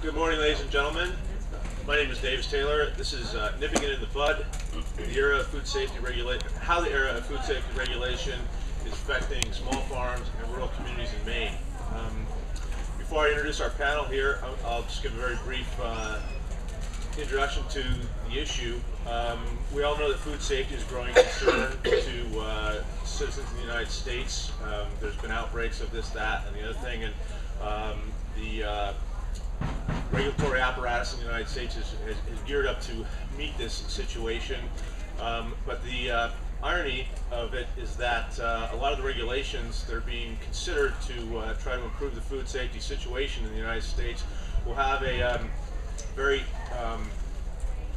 Good morning, ladies and gentlemen. My name is Davis Taylor. This is nipping it in the bud, the era of food safety regulation, how the era of food safety regulation is affecting small farms and rural communities in Maine. Before I introduce our panel here, I'll just give a very brief introduction to the issue. We all know that food safety is a growing concern to citizens in the United States. There's been outbreaks of this, that, and the other thing, and the regulatory apparatus in the United States is geared up to meet this situation. But the irony of it is that a lot of the regulations that are being considered to try to improve the food safety situation in the United States will have a very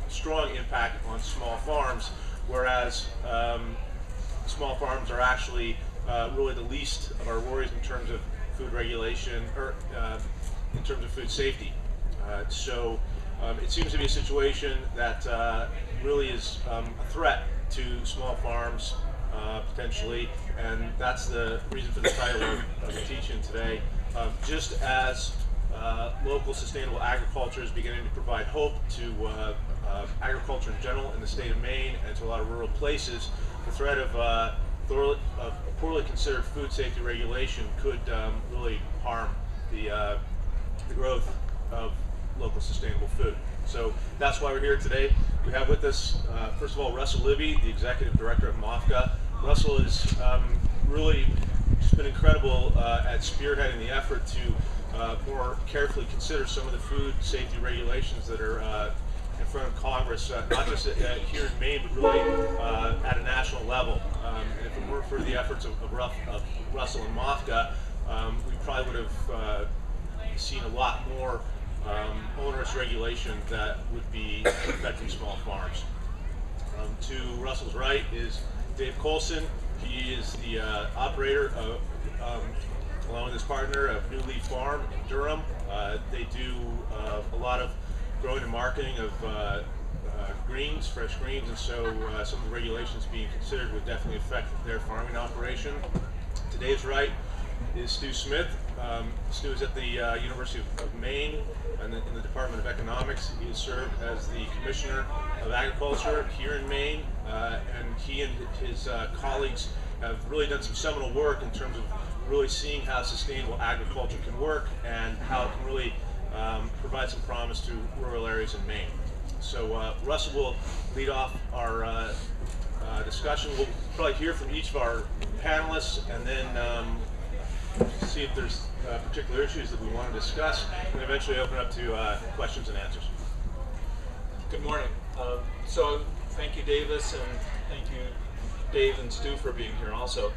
strong impact on small farms, whereas small farms are actually really the least of our worries in terms of food regulation or in terms of food safety. So it seems to be a situation that really is a threat to small farms potentially, and that's the reason for the title of the teaching today. Just as local sustainable agriculture is beginning to provide hope to agriculture in general in the state of Maine and to a lot of rural places, the threat of poorly considered food safety regulation could really harm the growth of local sustainable food. So that's why we're here today. We have with us, first of all, Russell Libby, the Executive Director of MOFGA. Russell has really just been incredible at spearheading the effort to more carefully consider some of the food safety regulations that are in front of Congress, not just here in Maine, but really at a national level. And if it weren't for the efforts of Russell and MOFGA, we probably would have seen a lot more onerous regulation that would be affecting small farms. To Russell's right is Dave Colson. He is the operator of, along with his partner, of New Leaf Farm in Durham. They do a lot of growing and marketing of greens, fresh greens, and so some of the regulations being considered would definitely affect their farming operation. To Dave's right is Stu Smith. Stu is at the University of Maine in the Department of Economics. He has served as the Commissioner of Agriculture here in Maine, and he and his colleagues have really done some seminal work in terms of really seeing how sustainable agriculture can work and how it can really provide some promise to rural areas in Maine. So Russell will lead off our discussion. We'll probably hear from each of our panelists and then see if there's particular issues that we want to discuss, and eventually open up to questions and answers. Good morning. So thank you, Davis, and thank you, Dave and Stu, for being here also.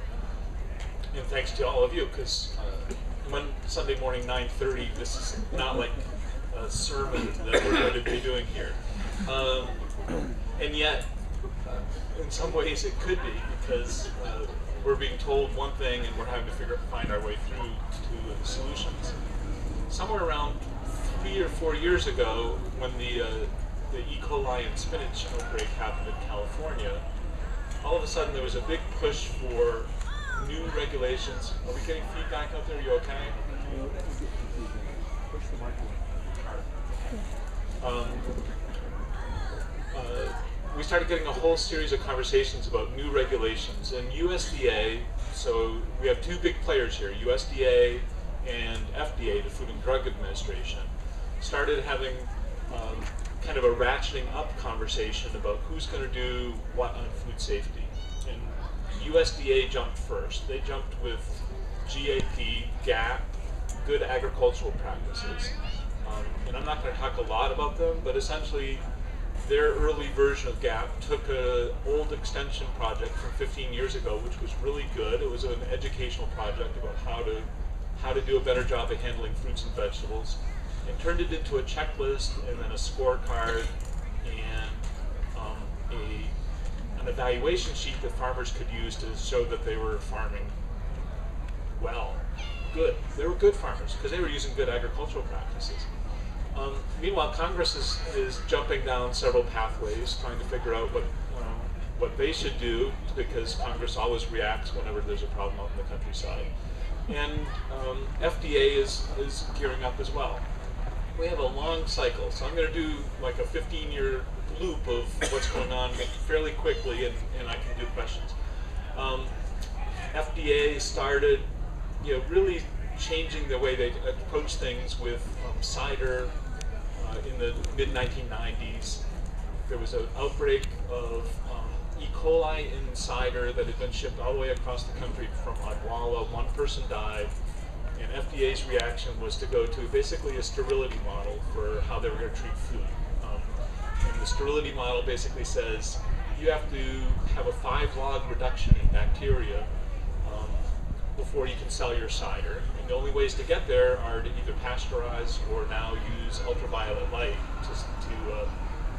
And thanks to all of you, because one Sunday morning, 9:30, this is not like a sermon that we're going to be doing here. And yet, in some ways it could be, because we're being told one thing and we're having to find our way through to the solutions. Somewhere around 3 or 4 years ago, when the E. coli and spinach outbreak happened in California, all of a sudden there was a big push for new regulations. Are we getting feedback out there? Are you okay? Push the microphone. We started getting a whole series of conversations about new regulations, and USDA, so we have two big players here, USDA and FDA, the Food and Drug Administration, started having kind of a ratcheting up conversation about who's going to do what on food safety. And USDA jumped first. They jumped with GAP, GAP, good agricultural practices. And I'm not going to talk a lot about them, but essentially their early version of GAP took an old extension project from 15 years ago, which was really good. It was an educational project about how to do a better job of handling fruits and vegetables, and turned it into a checklist and then a scorecard and an evaluation sheet that farmers could use to show that they were farming well. Good. They were good farmers because they were using good agricultural practices. Meanwhile, Congress is jumping down several pathways, trying to figure out what they should do, because Congress always reacts whenever there's a problem out in the countryside. And FDA is gearing up as well. we have a long cycle. So I'm going to do like a 15-year loop of what's going on fairly quickly, and I can do questions. FDA started, really changing the way they approach things with cider in the mid-1990s. There was an outbreak of E. coli in cider that had been shipped all the way across the country from Odwalla. One person died, and FDA's reaction was to go to basically a sterility model for how they were going to treat food. And the sterility model basically says you have to have a 5-log reduction in bacteria before you can sell your cider. And the only ways to get there are to either pasteurize or now use ultraviolet light to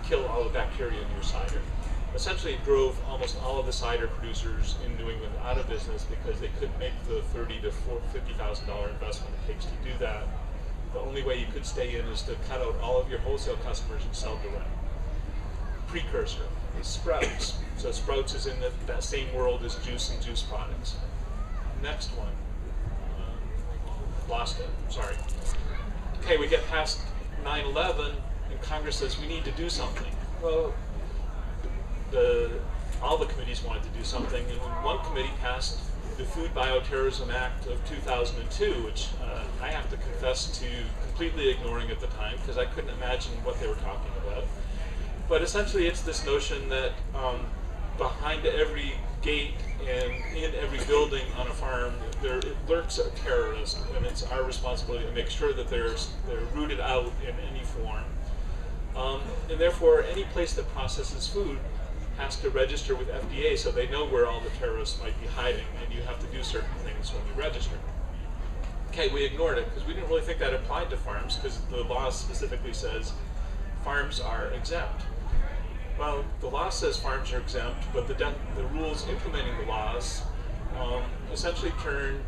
kill all the bacteria in your cider. Essentially, it drove almost all of the cider producers in New England out of business because they couldn't make the $30,000 to $50,000 investment it takes to do that. The only way you could stay in is to cut out all of your wholesale customers and sell direct. Precursor is Sprouts. So Sprouts is in that same world as juice and juice products. Next one. Lost it, sorry. Okay, we get past 9/11 and Congress says we need to do something. Well, all the committees wanted to do something, and one committee passed the Food Bioterrorism Act of 2002, which I have to confess to completely ignoring at the time because I couldn't imagine what they were talking about. But essentially it's this notion that behind every gate and in every building on a farm there lurks a terrorist, and it's our responsibility to make sure that they're rooted out in any form. And therefore any place that processes food has to register with FDA so they know where all the terrorists might be hiding, and you have to do certain things when you register. Okay, we ignored it because we didn't really think that applied to farms because the law specifically says farms are exempt. Well, the law says farms are exempt, but the rules implementing the laws essentially turned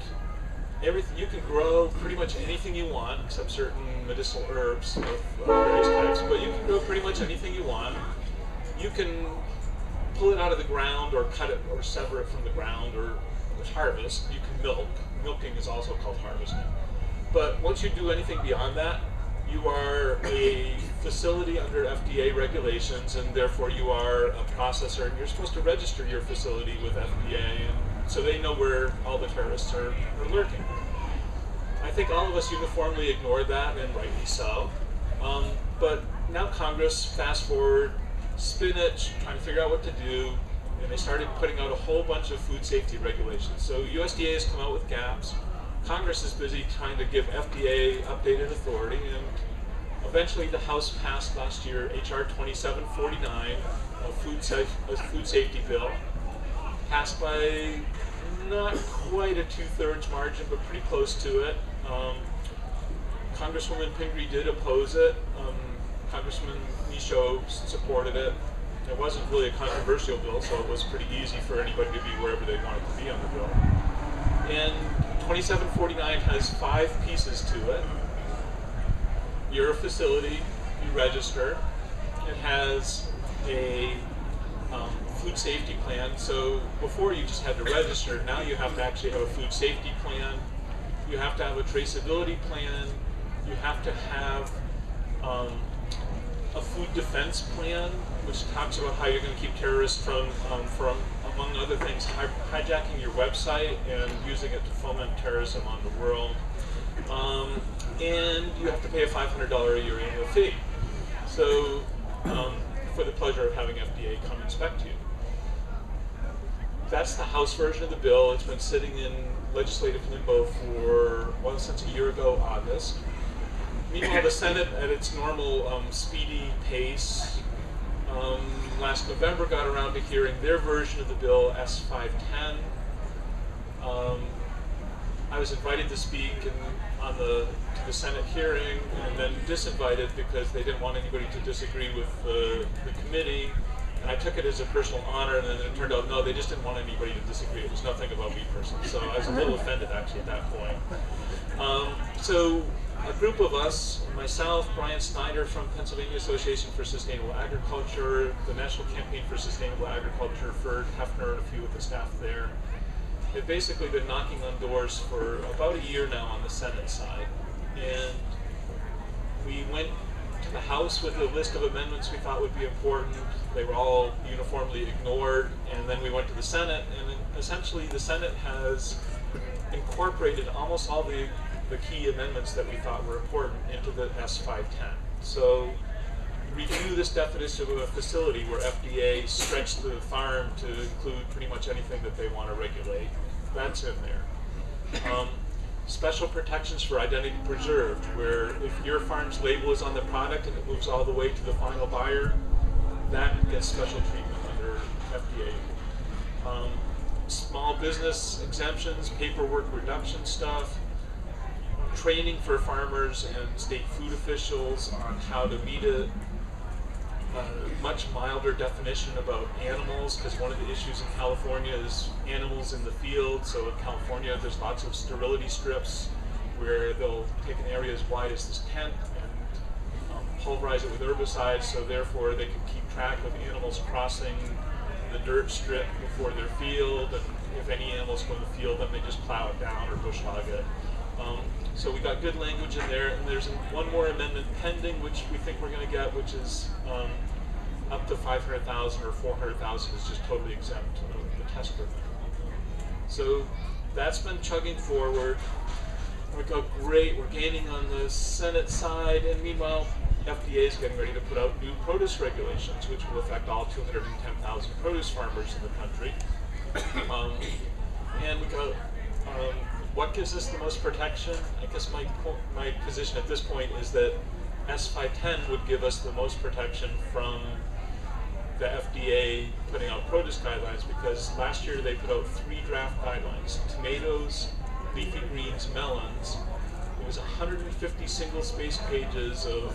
everything. You can grow pretty much anything you want except certain medicinal herbs of various types, but you can grow pretty much anything you want. You can pull it out of the ground or cut it or sever it from the ground or harvest. You can milk. Milking is also called harvesting. But once you do anything beyond that, you are a facility under FDA regulations, and therefore you are a processor, and you're supposed to register your facility with FDA, and so they know where all the terrorists are lurking. I think all of us uniformly ignored that, and rightly so. But now Congress, fast forward, spinach, trying to figure out what to do, and they started putting out a whole bunch of food safety regulations. So USDA has come out with gaps. Congress is busy trying to give FDA updated authority, and eventually the House passed last year HR 2749, a food safety bill, passed by not quite a 2/3 margin, but pretty close to it. Congresswoman Pingree did oppose it. Congressman Michaud supported it. It wasn't really a controversial bill, so it was pretty easy for anybody to be wherever they wanted to be on the bill. And 2749 has 5 pieces to it. You're a facility, you register. It has a food safety plan. So before you just had to register, now you have to actually have a food safety plan. You have to have a traceability plan. You have to have a food defense plan, which talks about how you're going to keep terrorists from among other things, hijacking your website and using it to foment terrorism on the world. And you have to pay a $500 a year annual fee. So, for the pleasure of having FDA come inspect you. That's the House version of the bill. It's been sitting in legislative limbo since a year ago, August. Meanwhile, the Senate, at its normal speedy pace, last November got around to hearing their version of the bill, S510. I was invited to speak to the Senate hearing, and then disinvited because they didn't want anybody to disagree with the committee. And I took it as a personal honor, and then it turned out, no, they just didn't want anybody to disagree. It was nothing about me personally. So I was a little offended, actually, at that point. So a group of us, myself, Brian Snyder from Pennsylvania Association for Sustainable Agriculture, the National Campaign for Sustainable Agriculture, Ferd Hefner, and a few of the staff there, have basically been knocking on doors for about a year now on the Senate side. And we went to the House with a list of amendments we thought would be important. They were all uniformly ignored, and then we went to the Senate, and then essentially the Senate has incorporated almost all the key amendments that we thought were important into the S510. So review this definition of a facility where FDA stretched the farm to include pretty much anything that they want to regulate. That's in there. Special protections for identity preserved, where if your farm's label is on the product and it moves all the way to the final buyer, that gets special treatment under FDA. Small business exemptions, paperwork reduction stuff, training for farmers and state food officials on how to meet a much milder definition about animals, because one of the issues in California is animals in the field. So in California, there's lots of sterility strips where they'll take an area as wide as this tent and pulverize it with herbicides, so therefore they can keep track of animals crossing the dirt strip before their field, and if any animals go in the field, then they just plow it down or bush hog it. So we got good language in there, and there's one more amendment pending, which we think we're going to get, which is up to 500,000 or 400,000 is just totally exempt of the test permit. So that's been chugging forward. We go great. We're gaining on the Senate side, and meanwhile, FDA is getting ready to put out new produce regulations, which will affect all 210,000 produce farmers in the country. And we got what gives us the most protection? I guess my position at this point is that S510 would give us the most protection from the FDA putting out produce guidelines, because last year they put out 3 draft guidelines: tomatoes, leafy greens, melons. It was 150 single-space pages of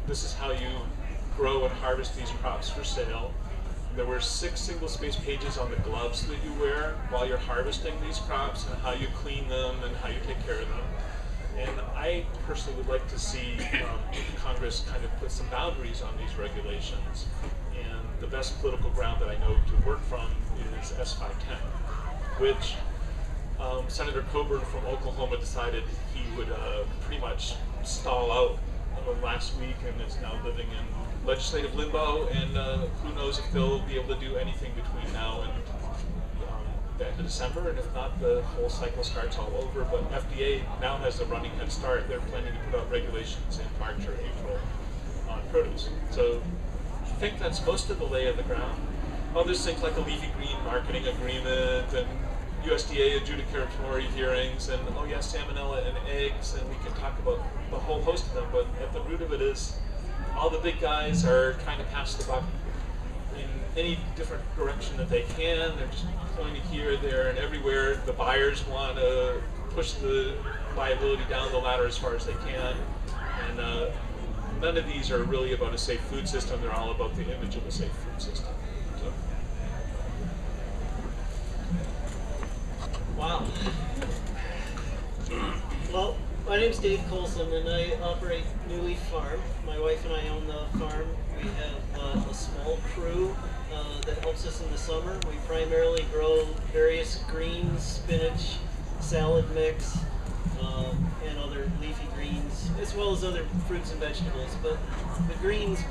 this is how you grow and harvest these crops for sale. There were 6 single-space pages on the gloves that you wear while you're harvesting these crops, and how you clean them and how you take care of them. And I personally would like to see Congress kind of put some boundaries on these regulations. And the best political ground that I know to work from is S510, which Senator Coburn from Oklahoma decided he would pretty much stall out last week, and is now living in legislative limbo, and who knows if they'll be able to do anything between now and the end of December, and if not, the whole cycle starts all over. But FDA now has a running head start. They're planning to put out regulations in March or April on produce. So I think that's most of the lay of the ground. There's things like a leafy green marketing agreement, and USDA adjudicatory hearings, and oh yeah, salmonella and eggs, and we can talk about the whole host of them, but at the root of it is all the big guys are trying to pass the buck in any different direction that they can. They're just pointing here, there, and everywhere. The buyers want to push the liability down the ladder as far as they can, and none of these are really about a safe food system. They're all about the image of a safe food system. So. Wow. Well, my name's Dave Colson, and I operate New Leaf Farm. My wife and I own the farm. We have a small crew that helps us in the summer. We primarily grow various greens, spinach, salad mix, and other leafy greens, as well as other fruits and vegetables. But the greens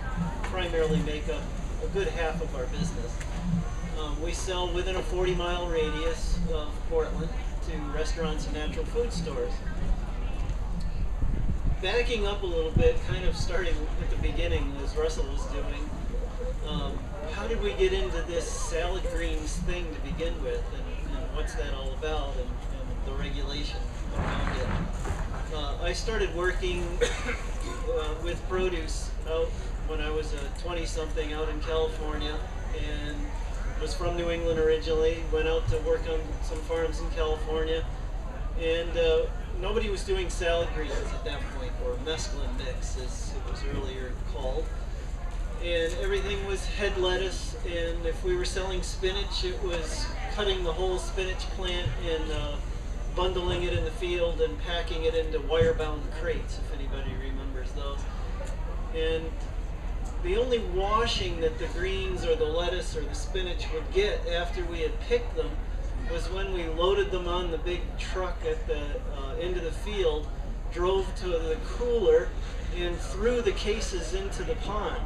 primarily make up a good half of our business. We sell within a 40-mile radius of Portland to restaurants and natural food stores. Backing up a little bit, kind of starting at the beginning, as Russell was doing, how did we get into this salad greens thing to begin with, and what's that all about, and the regulation around it? I started working with produce out when I was a 20-something out in California, and was from New England originally, went out to work on some farms in California, and nobody was doing salad greens at that point, or mesclun mix as it was earlier called. And everything was head lettuce, and if we were selling spinach, it was cutting the whole spinach plant and bundling it in the field and packing it into wire-bound crates, if anybody remembers those. And the only washing that the greens or the lettuce or the spinach would get after we had picked them was when we loaded them on the big truck at the end of the field, drove to the cooler, and threw the cases into the pond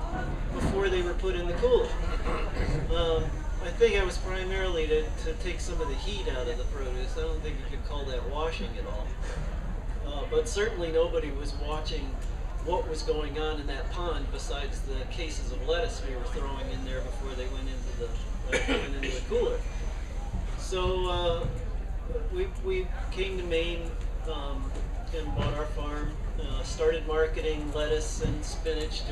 before they were put in the cooler. I think it was primarily to take some of the heat out of the produce. I don't think you could call that washing at all. But certainly nobody was watching what was going on in that pond besides the cases of lettuce we were throwing in there before they went into the cooler. So we came to Maine and bought our farm, started marketing lettuce and spinach.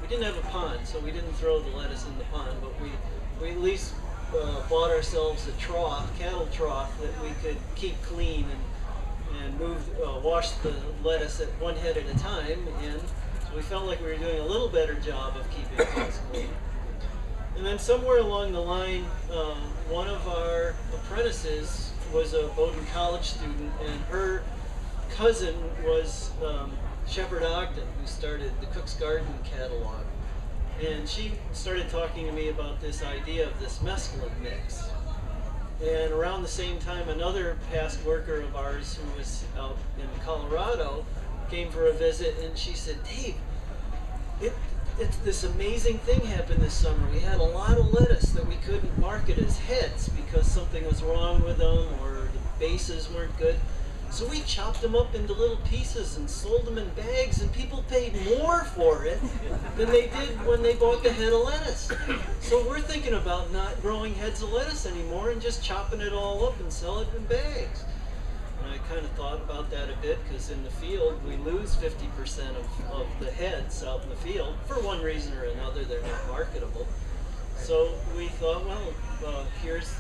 We didn't have a pond, so we didn't throw the lettuce in the pond, but we at least bought ourselves a trough, cattle trough, that we could keep clean and wash the lettuce at one head at a time in. So we felt like we were doing a little better job of keeping things clean. And then somewhere along the line, one of our apprentices was a Bowdoin College student, and her cousin was Shepard Ogden, who started the Cook's Garden catalog. And she started talking to me about this idea of this mescaline mix. And around the same time, another past worker of ours who was out in Colorado came for a visit, and she said, "Dave, it's this amazing thing happened this summer. We had a lot of lettuce that we couldn't market as heads because something was wrong with them or the bases weren't good. So we chopped them up into little pieces and sold them in bags, and people paid more for it than they did when they bought the head of lettuce. So we're thinking about not growing heads of lettuce anymore and just chopping it all up and sell it in bags." And I kind of thought about that a bit, because in the field we lose 50% of the heads out in the field. For one reason or another, they're not marketable. So we thought, well, here's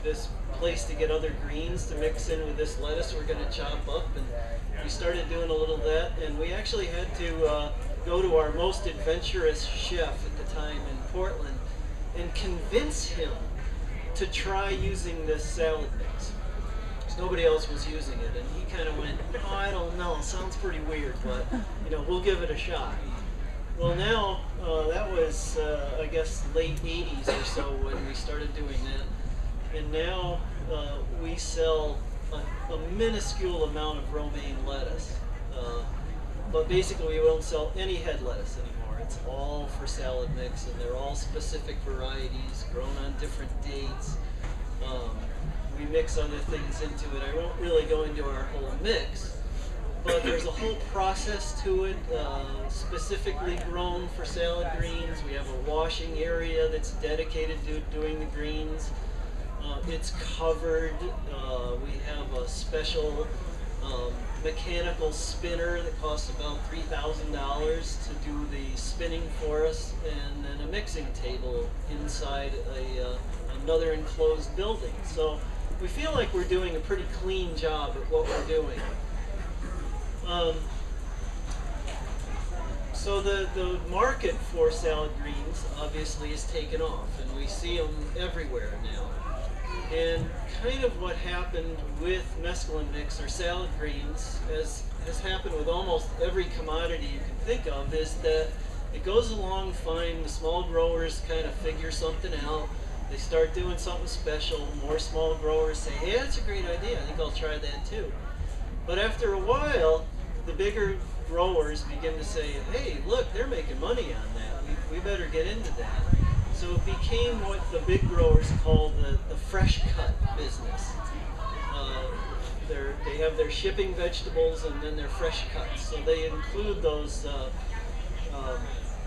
this place to get other greens to mix in with this lettuce we're going to chop up, and we started doing a little of that, and we actually had to go to our most adventurous chef at the time in Portland and convince him to try using this salad mix. Because nobody else was using it, and he kind of went, "Oh, I don't know, sounds pretty weird, but we'll give it a shot." Well, now that was I guess late 80s or so when we started doing that. And now we sell a minuscule amount of romaine lettuce. But basically we don't sell any head lettuce anymore. It's all for salad mix, and they're all specific varieties grown on different dates. We mix other things into it. I won't really go into our whole mix, but there's a whole process to it, specifically grown for salad greens. We have a washing area that's dedicated to doing the greens. It's covered. We have a special mechanical spinner that costs about $3,000 to do the spinning for us, and then a mixing table inside another enclosed building. So we feel like we're doing a pretty clean job at what we're doing. So the market for salad greens obviously has taken off, and we see them everywhere now. And kind of what happened with mescaline mix or salad greens, as has happened with almost every commodity you can think of, is that it goes along fine. The small growers kind of figure something out. They start doing something special. More small growers say, "Hey, that's a great idea. I think I'll try that too." But after a while, the bigger growers begin to say, "Hey, look, they're making money on that. We better get into that." So it became what the big growers call the fresh cut business. They have their shipping vegetables and then their fresh cuts. So they include those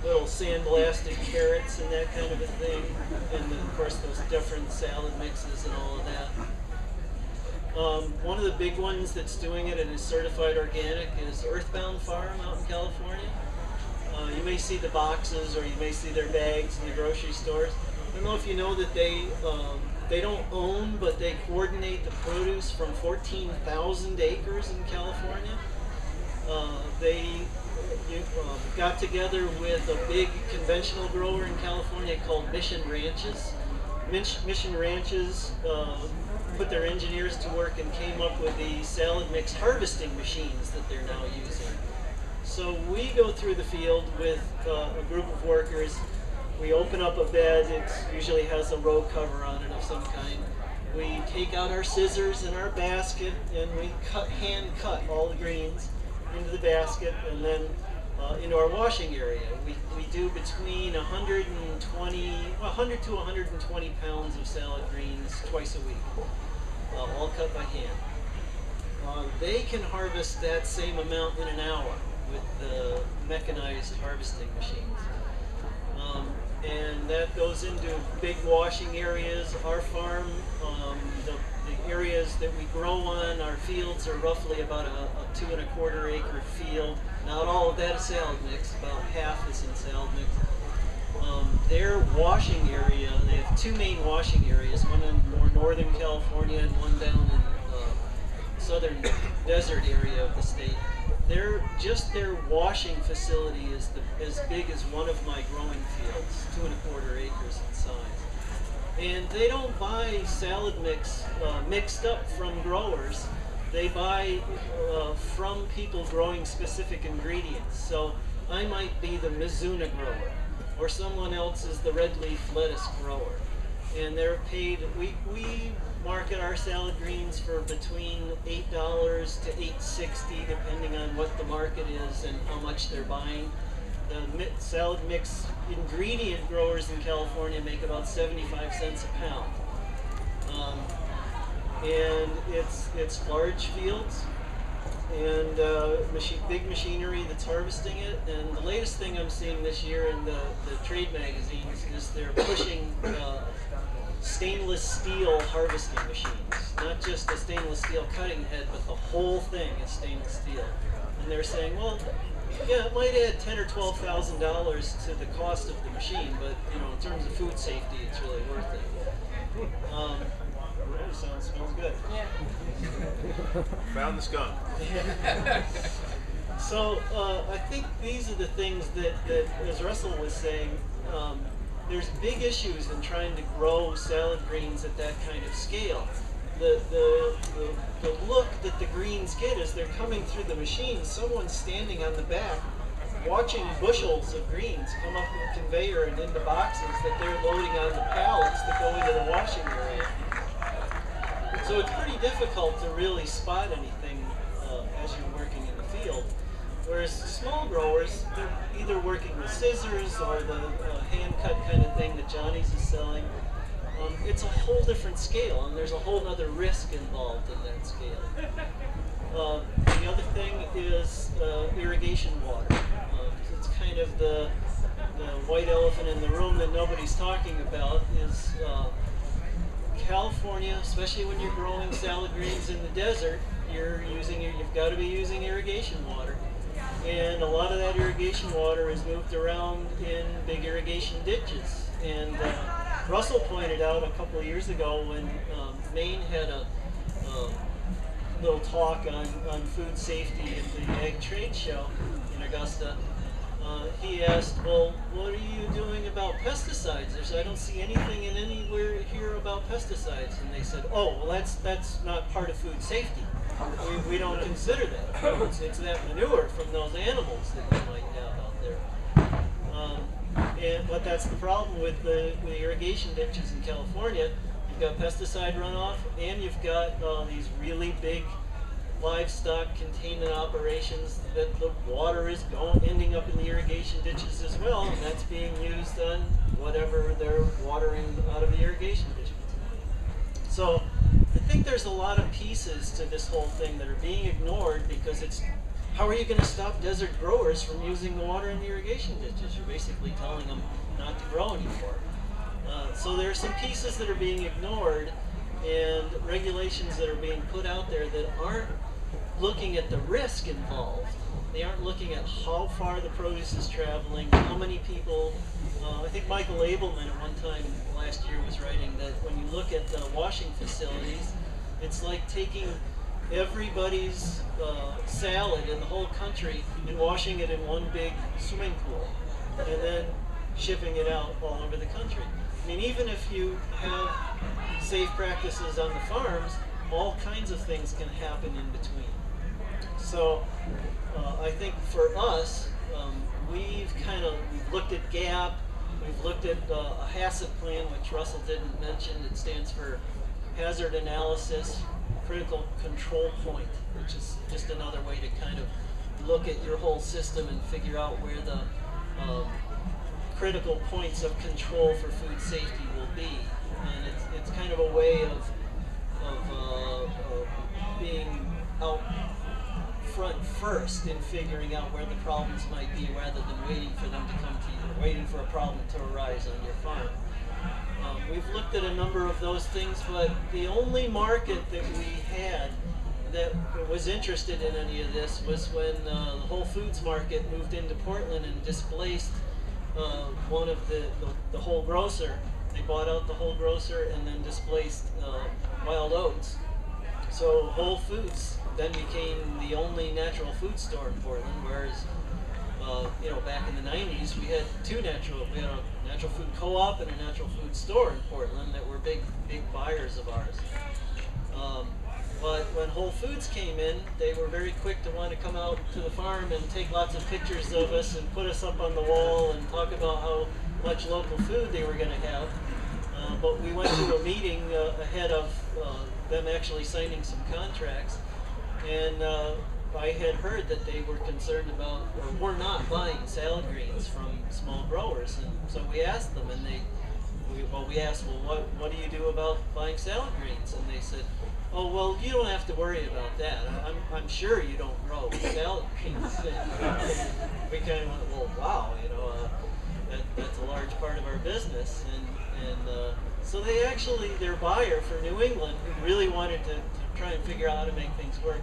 little sandblasted carrots and that kind of a thing, and then, of course, those different salad mixes and all of that. One of the big ones that's doing it and is certified organic is Earthbound Farm out in California. You may see the boxes, or you may see their bags in the grocery stores. I don't know if you know that they don't own, but they coordinate the produce from 14,000 acres in California. They got together with a big conventional grower in California called Mission Ranches. Mission Ranches put their engineers to work and came up with the salad mix harvesting machines that they're now using. So we go through the field with a group of workers. We open up a bed. It usually has a row cover on it of some kind. We take out our scissors and our basket, and we hand cut all the greens into the basket, and then into our washing area. We do between 100 to 120 pounds of salad greens twice a week, all cut by hand. They can harvest that same amount in an hour with the mechanized harvesting machines. And that goes into big washing areas. Our farm, the areas that we grow on, our fields are roughly about a 2 1/4 acre field. Not all of that is salad mix, about half is in salad mix. Their washing area, they have 2 main washing areas, one in more northern California and one down in southern desert area of the state. Just their washing facility is as big as one of my growing fields, 2 1/4 acres in size. And they don't buy salad mix mixed up from growers. They buy from people growing specific ingredients. So I might be the Mizuna grower, or someone else is the red leaf lettuce grower. And they're paid, we market our salad greens for between $8 to $8.60, depending on what the market is and how much they're buying. The salad mix ingredient growers in California make about 75 cents a pound. And it's large fields and big machinery that's harvesting it. And the latest thing I'm seeing this year in the trade magazines is they're pushing stainless steel harvesting machines. Not just the stainless steel cutting head, but the whole thing is stainless steel. And they're saying, well, yeah, it might add $10,000 or $12,000 to the cost of the machine, but in terms of food safety, it's really worth it. Smells good. Yeah. Found the skunk. So I think these are the things that as Russell was saying, there's big issues in trying to grow salad greens at that kind of scale. The look that the greens get as they're coming through the machine, someone's standing on the back watching bushels of greens come up the conveyor and into boxes that they're loading on the pallets that go into the washing area. So it's pretty difficult to really spot anything as you're working in the field. Whereas small growers, they're either working with scissors or the hand-cut kind of thing that Johnny's is selling. It's a whole different scale, and there's a whole other risk involved in that scale. The other thing is irrigation water. It's kind of the white elephant in the room that nobody's talking about is California, especially when you're growing salad greens in the desert, you've got to be using irrigation water. And a lot of that irrigation water is moved around in big irrigation ditches. And Russell pointed out a couple of years ago when Maine had a little talk on food safety at the Ag Trade Show in Augusta. He asked, well, what are you doing about pesticides? I don't see anything in anywhere here about pesticides. And they said, oh, well, that's not part of food safety. We don't consider that. It's that manure from those animals that you might have out there. But that's the problem with the irrigation ditches in California. You've got pesticide runoff, and you've got these really big livestock containment operations that the water is ending up in the irrigation ditches as well, and that's being used on whatever they're watering out of the irrigation ditches. So I think there's a lot of pieces to this whole thing that are being ignored because it's, how are you going to stop desert growers from using the water in the irrigation ditches? You're basically telling them not to grow anymore. So there are some pieces that are being ignored and regulations that are being put out there that aren't looking at the risk involved. They aren't looking at how far the produce is traveling, how many people. I think Michael Abelman at one time last year was writing that when you look at the washing facilities, it's like taking everybody's salad in the whole country and washing it in one big swimming pool and then shipping it out all over the country. I mean, even if you have safe practices on the farms, all kinds of things can happen in between. So I think for us, we've looked at GAP, we've looked at a HACCP plan, which Russell didn't mention. It stands for Hazard Analysis Critical Control Point, which is just another way to kind of look at your whole system and figure out where the critical points of control for food safety will be. And it's kind of a way of being out front first in figuring out where the problems might be, rather than waiting for them to come to you, or waiting for a problem to arise on your farm. We've looked at a number of those things, but the only market that we had that was interested in any of this was when the Whole Foods market moved into Portland and displaced one of the whole grocer. They bought out the whole grocer and then displaced Wild Oats. So Whole Foods then became the only natural food store in Portland, whereas back in the 90s we had we had a natural food co-op and a natural food store in Portland that were big buyers of ours. But when Whole Foods came in, they were very quick to want to come out to the farm and take lots of pictures of us and put us up on the wall and talk about how much local food they were going to have. But we went to a meeting ahead of them actually signing some contracts, and I had heard that they were concerned about, or were not buying salad greens from small growers, and so we asked them, and we asked, well, what do you do about buying salad greens? And they said, oh, well, you don't have to worry about that. I'm sure you don't grow salad greens. And we kind of went, well, wow, that's a large part of our business. And so they actually, their buyer for New England, who really wanted to try and figure out how to make things work,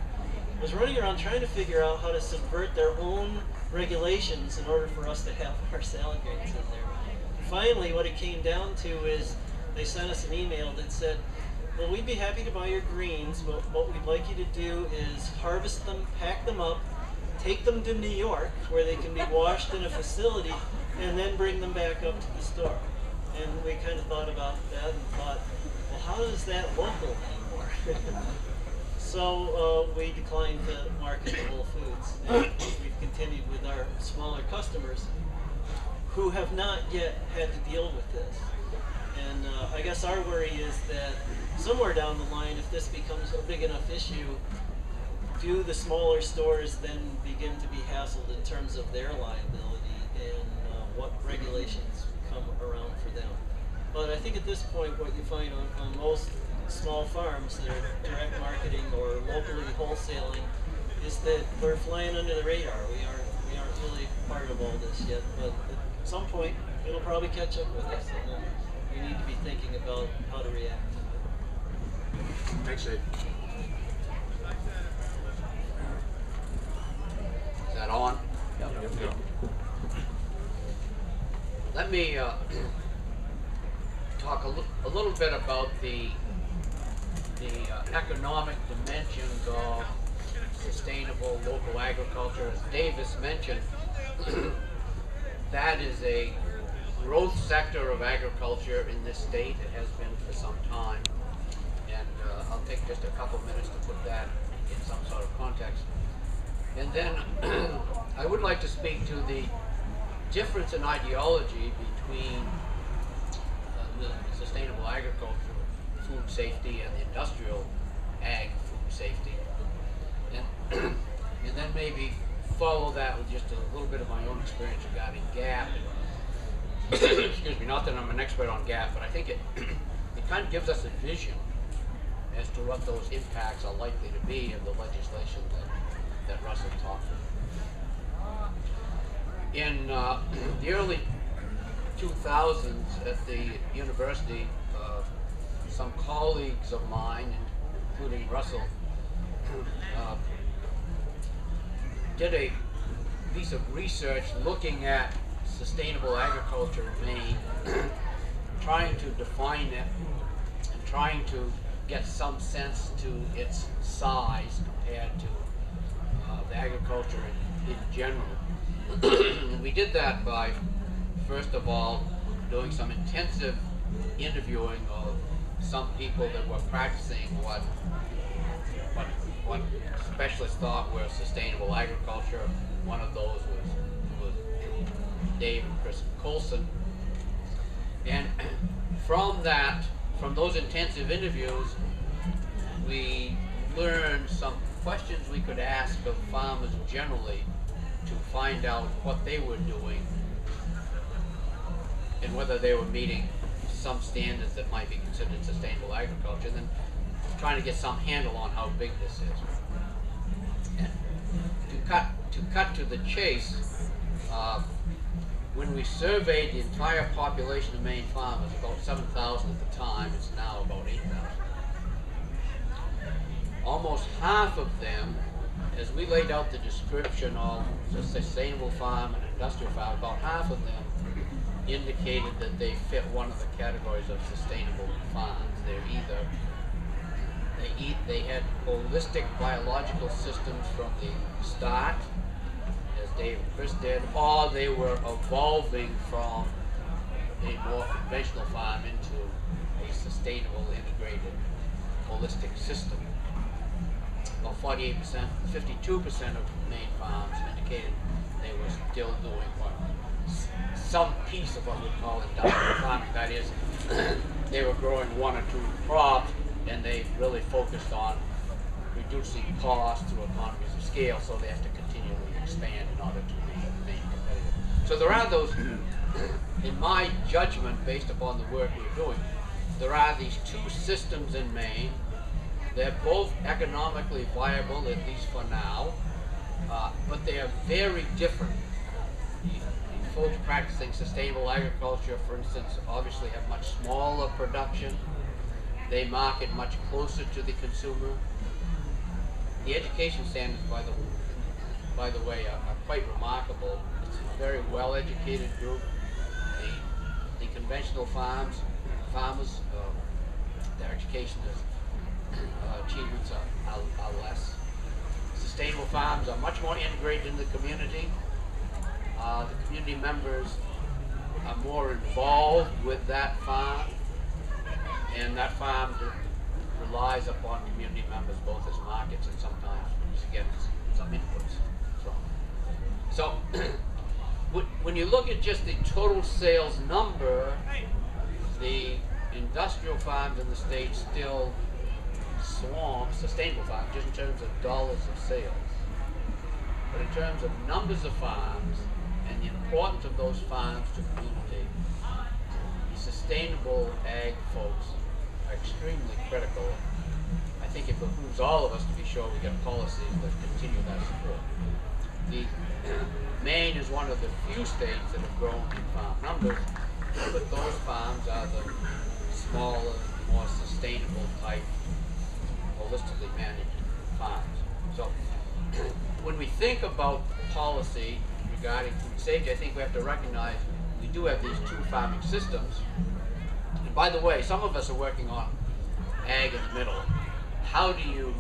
was running around trying to figure out how to subvert their own regulations in order for us to have our salad greens in there. Finally, what it came down to is they sent us an email that said, well, we'd be happy to buy your greens, but what we'd like you to do is harvest them, pack them up, take them to New York, where they can be washed in a facility, and then bring them back up to the store. And we kind of thought about that and thought, well, how is that local anymore? So we declined to market to Whole Foods, and we've continued with our smaller customers who have not yet had to deal with this. And I guess our worry is that somewhere down the line, if this becomes a big enough issue, do the smaller stores then begin to be hassled in terms of their liability and what regulations come around for them? But I think at this point, what you find on most small farms that are direct marketing or locally wholesaling is that we're flying under the radar. We aren't really part of all this yet, but at some point it'll probably catch up with us, and then we need to be thinking about how to react. Thanks, Dave. Is that on? Yep. Let me talk a little bit about the economic dimensions of sustainable local agriculture. As Davis mentioned, that is a growth sector of agriculture in this state. It has been for some time. And I'll take just a couple minutes to put that in some sort of context. And then I would like to speak to the difference in ideology between the sustainable agriculture, food safety, and the industrial ag food safety. And then maybe follow that with just a little bit of my own experience regarding GAP. Excuse me, not that I'm an expert on GAP, but I think it kind of gives us a vision as to what those impacts are likely to be in the legislation that Russell talked about. In the early 2000s at the university, some colleagues of mine, including Russell, did a piece of research looking at sustainable agriculture in Maine, trying to define it and trying to get some sense to its size compared to the agriculture in general. And we did that by, first of all, doing some intensive interviewing of some people that were practicing what specialists thought were sustainable agriculture. One of those was Dave and Chris Colson. And from those intensive interviews, we learned some questions we could ask of farmers generally to find out what they were doing and whether they were meeting some standards that might be considered sustainable agriculture, and then trying to get some handle on how big this is. And to cut to the chase, when we surveyed the entire population of Maine farmers, about 7,000 at the time, it's now about 8,000. Almost half of them, as we laid out the description of a sustainable farm and industrial farm, about half of them indicated that they fit one of the categories of sustainable farms. They're either they had holistic biological systems from the start, as Dave and Chris did, or they were evolving from a more conventional farm into a sustainable, integrated, holistic system. About 48%, 52% of Maine farms indicated they were still doing some piece of what we call industrial farming. That is, they were growing one or two crops, and they really focused on reducing costs through economies of scale, so they have to continually expand in order to remain competitive. So there are those, in my judgment, based upon the work we're doing, there are these two systems in Maine. They're both economically viable, at least for now, but they are very different. Folks practicing sustainable agriculture, for instance, obviously have much smaller production. They market much closer to the consumer. The education standards, by the way, are quite remarkable. It's a very well-educated group. The conventional farmers, their education achievements are less. Sustainable farms are much more integrated in the community. The community members are more involved with that farm, and that farm relies upon community members both as markets and sometimes again some inputs from. So when you look at just the total sales number, the industrial farms in the state still swamp sustainable farms just in terms of dollars of sales. But in terms of numbers of farms and the importance of those farms to community, the sustainable ag folks are extremely critical. I think it behooves all of us to be sure we get policies that continue that support. Maine is one of the few states that have grown in farm numbers, but those farms are the smaller, more sustainable type, holistically managed farms. So when we think about policy regarding food safety, I think we have to recognize we do have these two farming systems. And by the way, some of us are working on ag in the middle. How do you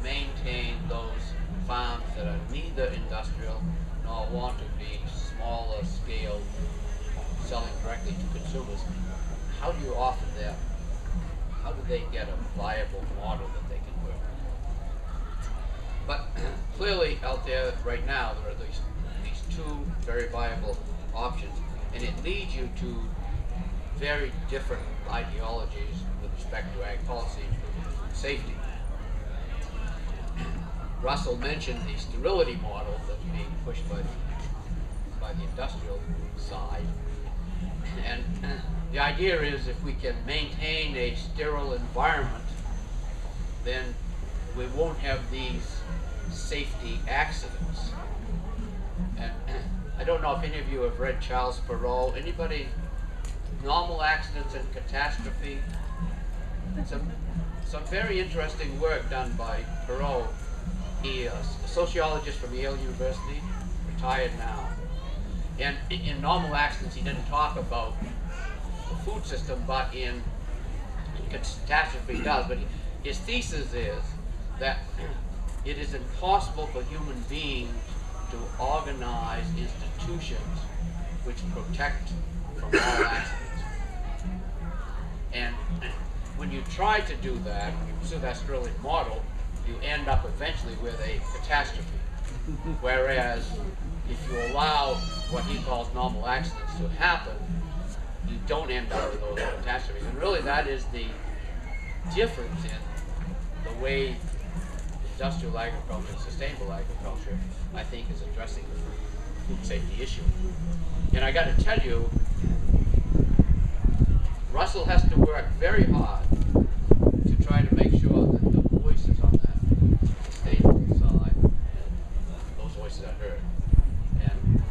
maintain those farms that are neither industrial nor want to be smaller scale, selling directly to consumers? How do you offer them? How do they get a viable model that they can work with? But clearly out there right now, there are these two very viable options, and it leads you to very different ideologies with respect to ag policy and safety. Russell mentioned the sterility model that's being pushed by the industrial side. And the idea is if we can maintain a sterile environment, then we won't have these safety accidents. And I don't know if any of you have read Charles Perrault. Anybody? Normal accidents and catastrophe. Some very interesting work done by Perrault. He is a sociologist from Yale University, retired now. And in normal accidents, he didn't talk about the food system, but in catastrophe he does. But his thesis is that it is impossible for human beings to organize institutions which protect from all accidents. And when you try to do that, when you pursue that sterility model, you end up eventually with a catastrophe. Whereas if you allow what he calls normal accidents to happen, you don't end up with those catastrophes. And really that is the difference in the way industrial agriculture and sustainable agriculture, I think is addressing the food safety issue. And I got to tell you, Russell has to work very hard to try to make sure that the voices on that sustainable side, those voices are heard. And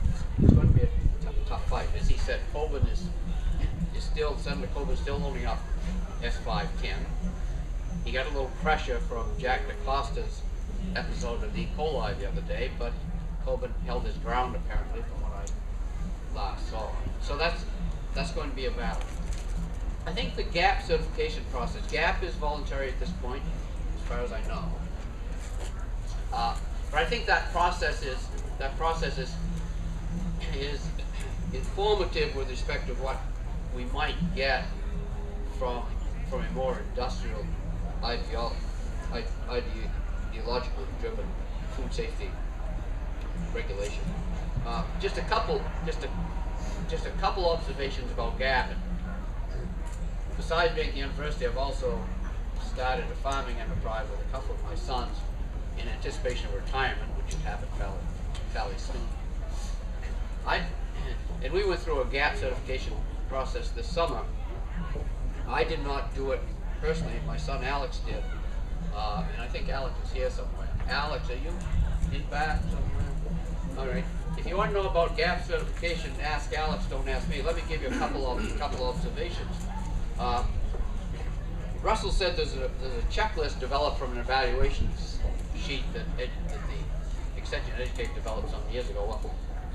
it's going to be a tough fight. As he said, Colson is still, Senator Colson is still holding up S510. He got a little pressure from Jack DaCosta's episode of the E. coli the other day, but Colson held his ground apparently from what I last saw. So that's going to be a battle. I think the GAP certification process, GAP is voluntary at this point, as far as I know. But I think that process is informative with respect to what we might get from a more industrial, ideologically driven food safety regulation. Just a couple observations about GAP. Besides being at the university, I've also started a farming enterprise with a couple of my sons in anticipation of retirement, which should happen fairly soon. And we went through a GAP certification process this summer. I did not do it personally. My son Alex did, and I think Alex is here somewhere. Alex, are you in back somewhere? All right. If you want to know about GAP certification, ask Alex. Don't ask me. Let me give you a couple observations. Russell said there's a checklist developed from an evaluation sheet that the Extension Educate developed some years ago. Well,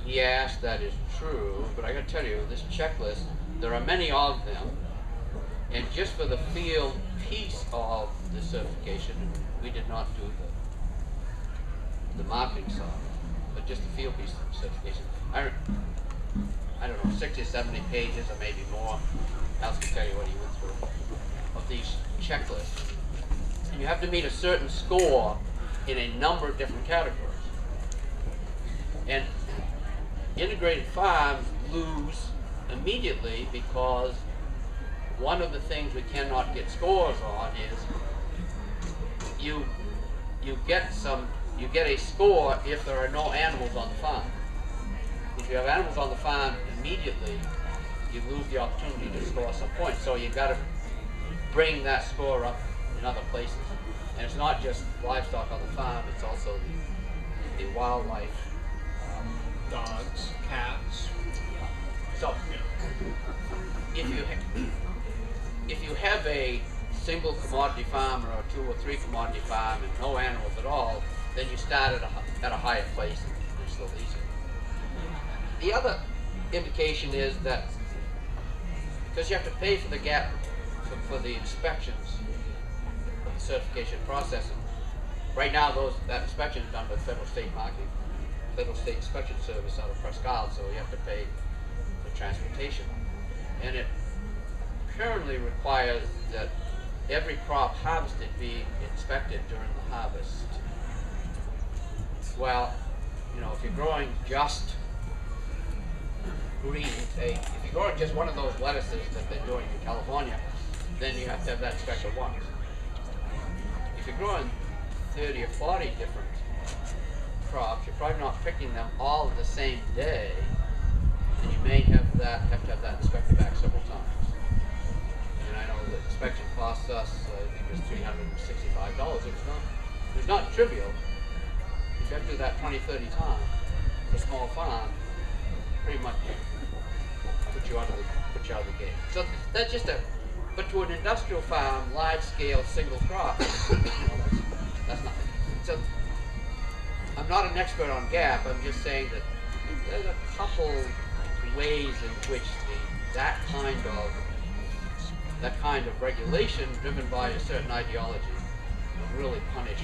yes, that is true, but I got to tell you, this checklist, there are many of them, and just for the field piece of the certification, we did not do the marketing side, but just the field piece of the certification. I don't know, 60 or 70 pages, or maybe more. Alex can tell you what he went through of these checklists. And you have to meet a certain score in a number of different categories. And integrated farms lose immediately because one of the things we cannot get scores on is you get a score if there are no animals on the farm. If you have animals on the farm immediately, you lose the opportunity to score some points. So you've got to bring that score up in other places. And it's not just livestock on the farm, it's also the wildlife. Dogs, cats. So if you have a single commodity farm or a 2 or 3 commodity farm and no animals at all, then you start at a higher place and it's a little easier. The other indication is that because you have to pay for the GAP for the inspections of the certification process, and right now that inspection is done by the Federal State Inspection Service out of Presque Isle, so you have to pay for transportation. And it currently requires that every crop harvested be inspected during the harvest. Well, if you're growing just green, if you're growing just one of those lettuces that they're doing in California, then you have to have that inspected once. If you're growing 30 or 40 different crops, you're probably not picking them all the same day, and you may have to have that inspected back several times. And I know the inspection costs us, I think it was $365. It's not trivial. If you have to do that 20, 30 times for a small farm, pretty much put you out of the game. So that's just but to an industrial farm, large scale, single crop, that's nothing. So I'm not an expert on GAP, I'm just saying that there's a couple ways in which that kind of regulation driven by a certain ideology will really punish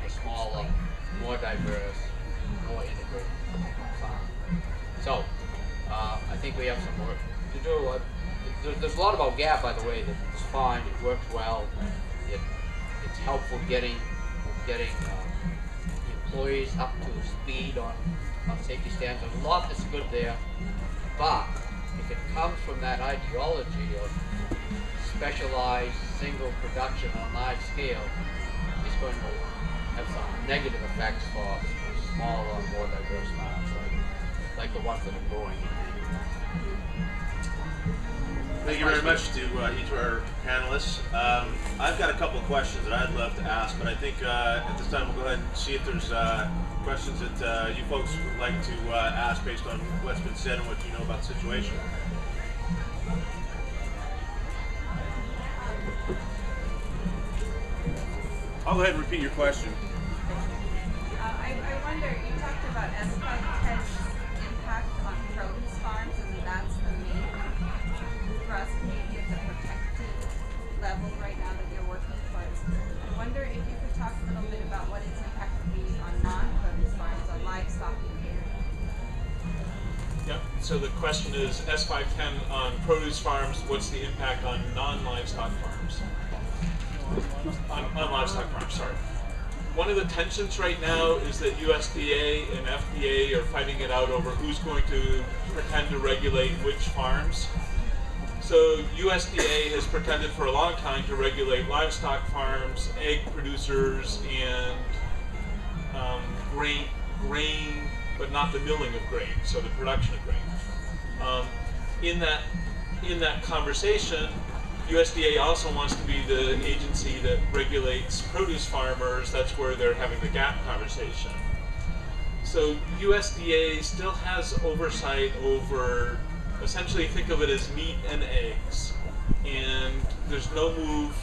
a smaller, more diverse, more integrated farm. So I think we have some work to do. There's a lot about GAP, by the way, that's fine. It works well. It's helpful getting employees up to speed on safety standards. A lot that's good there, but if it comes from that ideology of specialized single production on large scale, it's going to have some negative effects for smaller, more diverse farms, like the ones that are growing. Thank you very much to each of our panelists. I've got a couple of questions that I'd love to ask, but I think at this time we'll go ahead and see if there's questions that you folks would like to ask based on what's been said and what you know about the situation. I'll go ahead and repeat your question. I wonder, you talked about S510's impact on produce farms, and that's the main thrust maybe of the protected level right now that you're working towards. I wonder if you could talk a little bit about what its impact would be on non-produce farms, on livestock and dairy. Yep, so the question is S510 on produce farms, what's the impact on non-livestock farms? On livestock farms, sorry. One of the tensions right now is that USDA and FDA are fighting it out over who's going to pretend to regulate which farms. So USDA has pretended for a long time to regulate livestock farms, egg producers, and grain, but not the milling of grain, so the production of grain. In that conversation, USDA also wants to be the agency that regulates produce farmers. That's where they're having the gap conversation. So USDA still has oversight over, essentially think of it as meat and eggs. And there's no move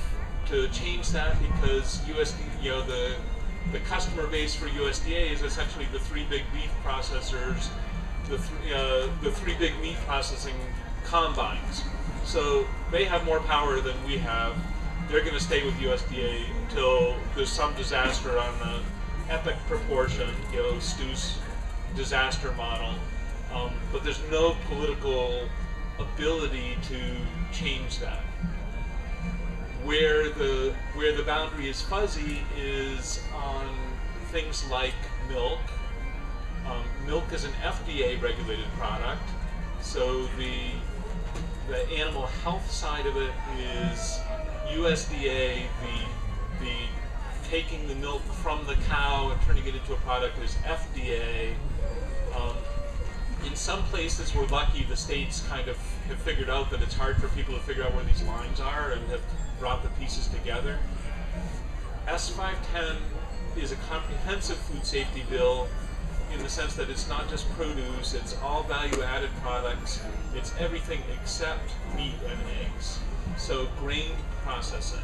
to change that because USDA, the customer base for USDA is essentially the three big beef processors, the three big meat processing combines. So they have more power than we have. They're going to stay with USDA until there's some disaster on an epic proportion, Stu's disaster model. But there's no political ability to change that. Where the boundary is fuzzy is on things like milk. Milk is an FDA regulated product, so the animal health side of it is USDA, the taking the milk from the cow and turning it into a product is FDA. In some places we're lucky, the states kind of have figured out that it's hard for people to figure out where these lines are and have brought the pieces together. S510 is a comprehensive food safety bill in the sense that it's not just produce, it's all value-added products, it's everything except meat and eggs. So grain processing,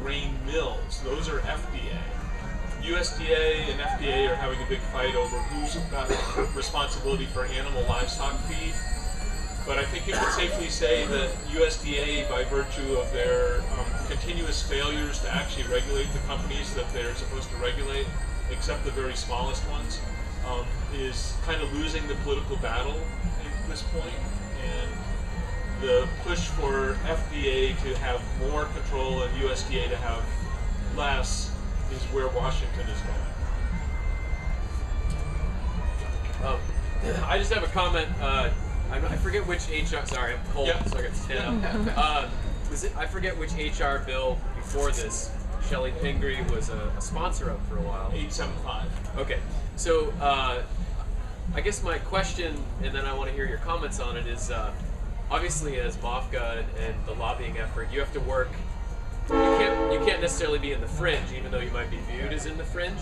grain mills, those are FDA. USDA and FDA are having a big fight over who's got responsibility for animal livestock feed. But I think you can safely say that USDA, by virtue of their continuous failures to actually regulate the companies that they're supposed to regulate, except the very smallest ones, is kind of losing the political battle at this point. And the push for FDA to have more control and USDA to have less is where Washington is going. I just have a comment. I forget which HR. Sorry, I'm cold, Yep. so I got to stand up. I forget which HR bill before this Shelley Pingree was a sponsor of for a while. 875. Okay, so I guess my question, and then I want to hear your comments on it, is obviously as MOFGA and the lobbying effort, you have to work. You can't necessarily be in the fringe, even though you might be viewed as in the fringe.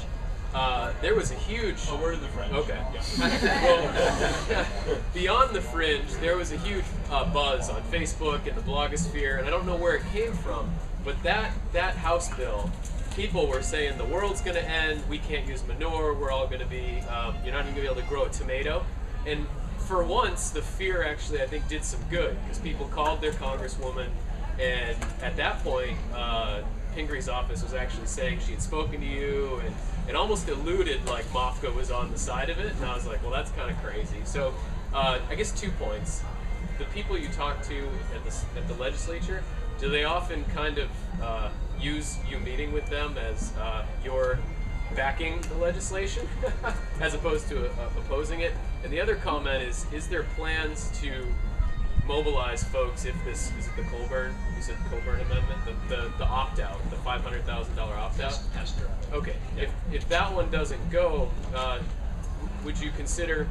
There was a huge... Oh, we're in the fringe. Okay. Yeah. Well, beyond the fringe, there was a huge buzz on Facebook and the blogosphere, and I don't know where it came from, but that House bill, people were saying the world's going to end, we can't use manure, we're all going to be, you're not even going to be able to grow a tomato. And for once, the fear actually, I think, did some good, because people called their congresswoman, and at that point, Pingree's office was actually saying she had spoken to you, and almost alluded like MOFGA was on the side of it, and I was like, well, that's kind of crazy. So I guess 2 points. The people you talk to at the legislature, do they often kind of use you meeting with them as your backing the legislation as opposed to opposing it? And the other comment is there plans to mobilize folks if this is it the Colburn? You said Colburn amendment, the opt out, the $500,000 opt out. Tester. Okay. If that one doesn't go, would you consider,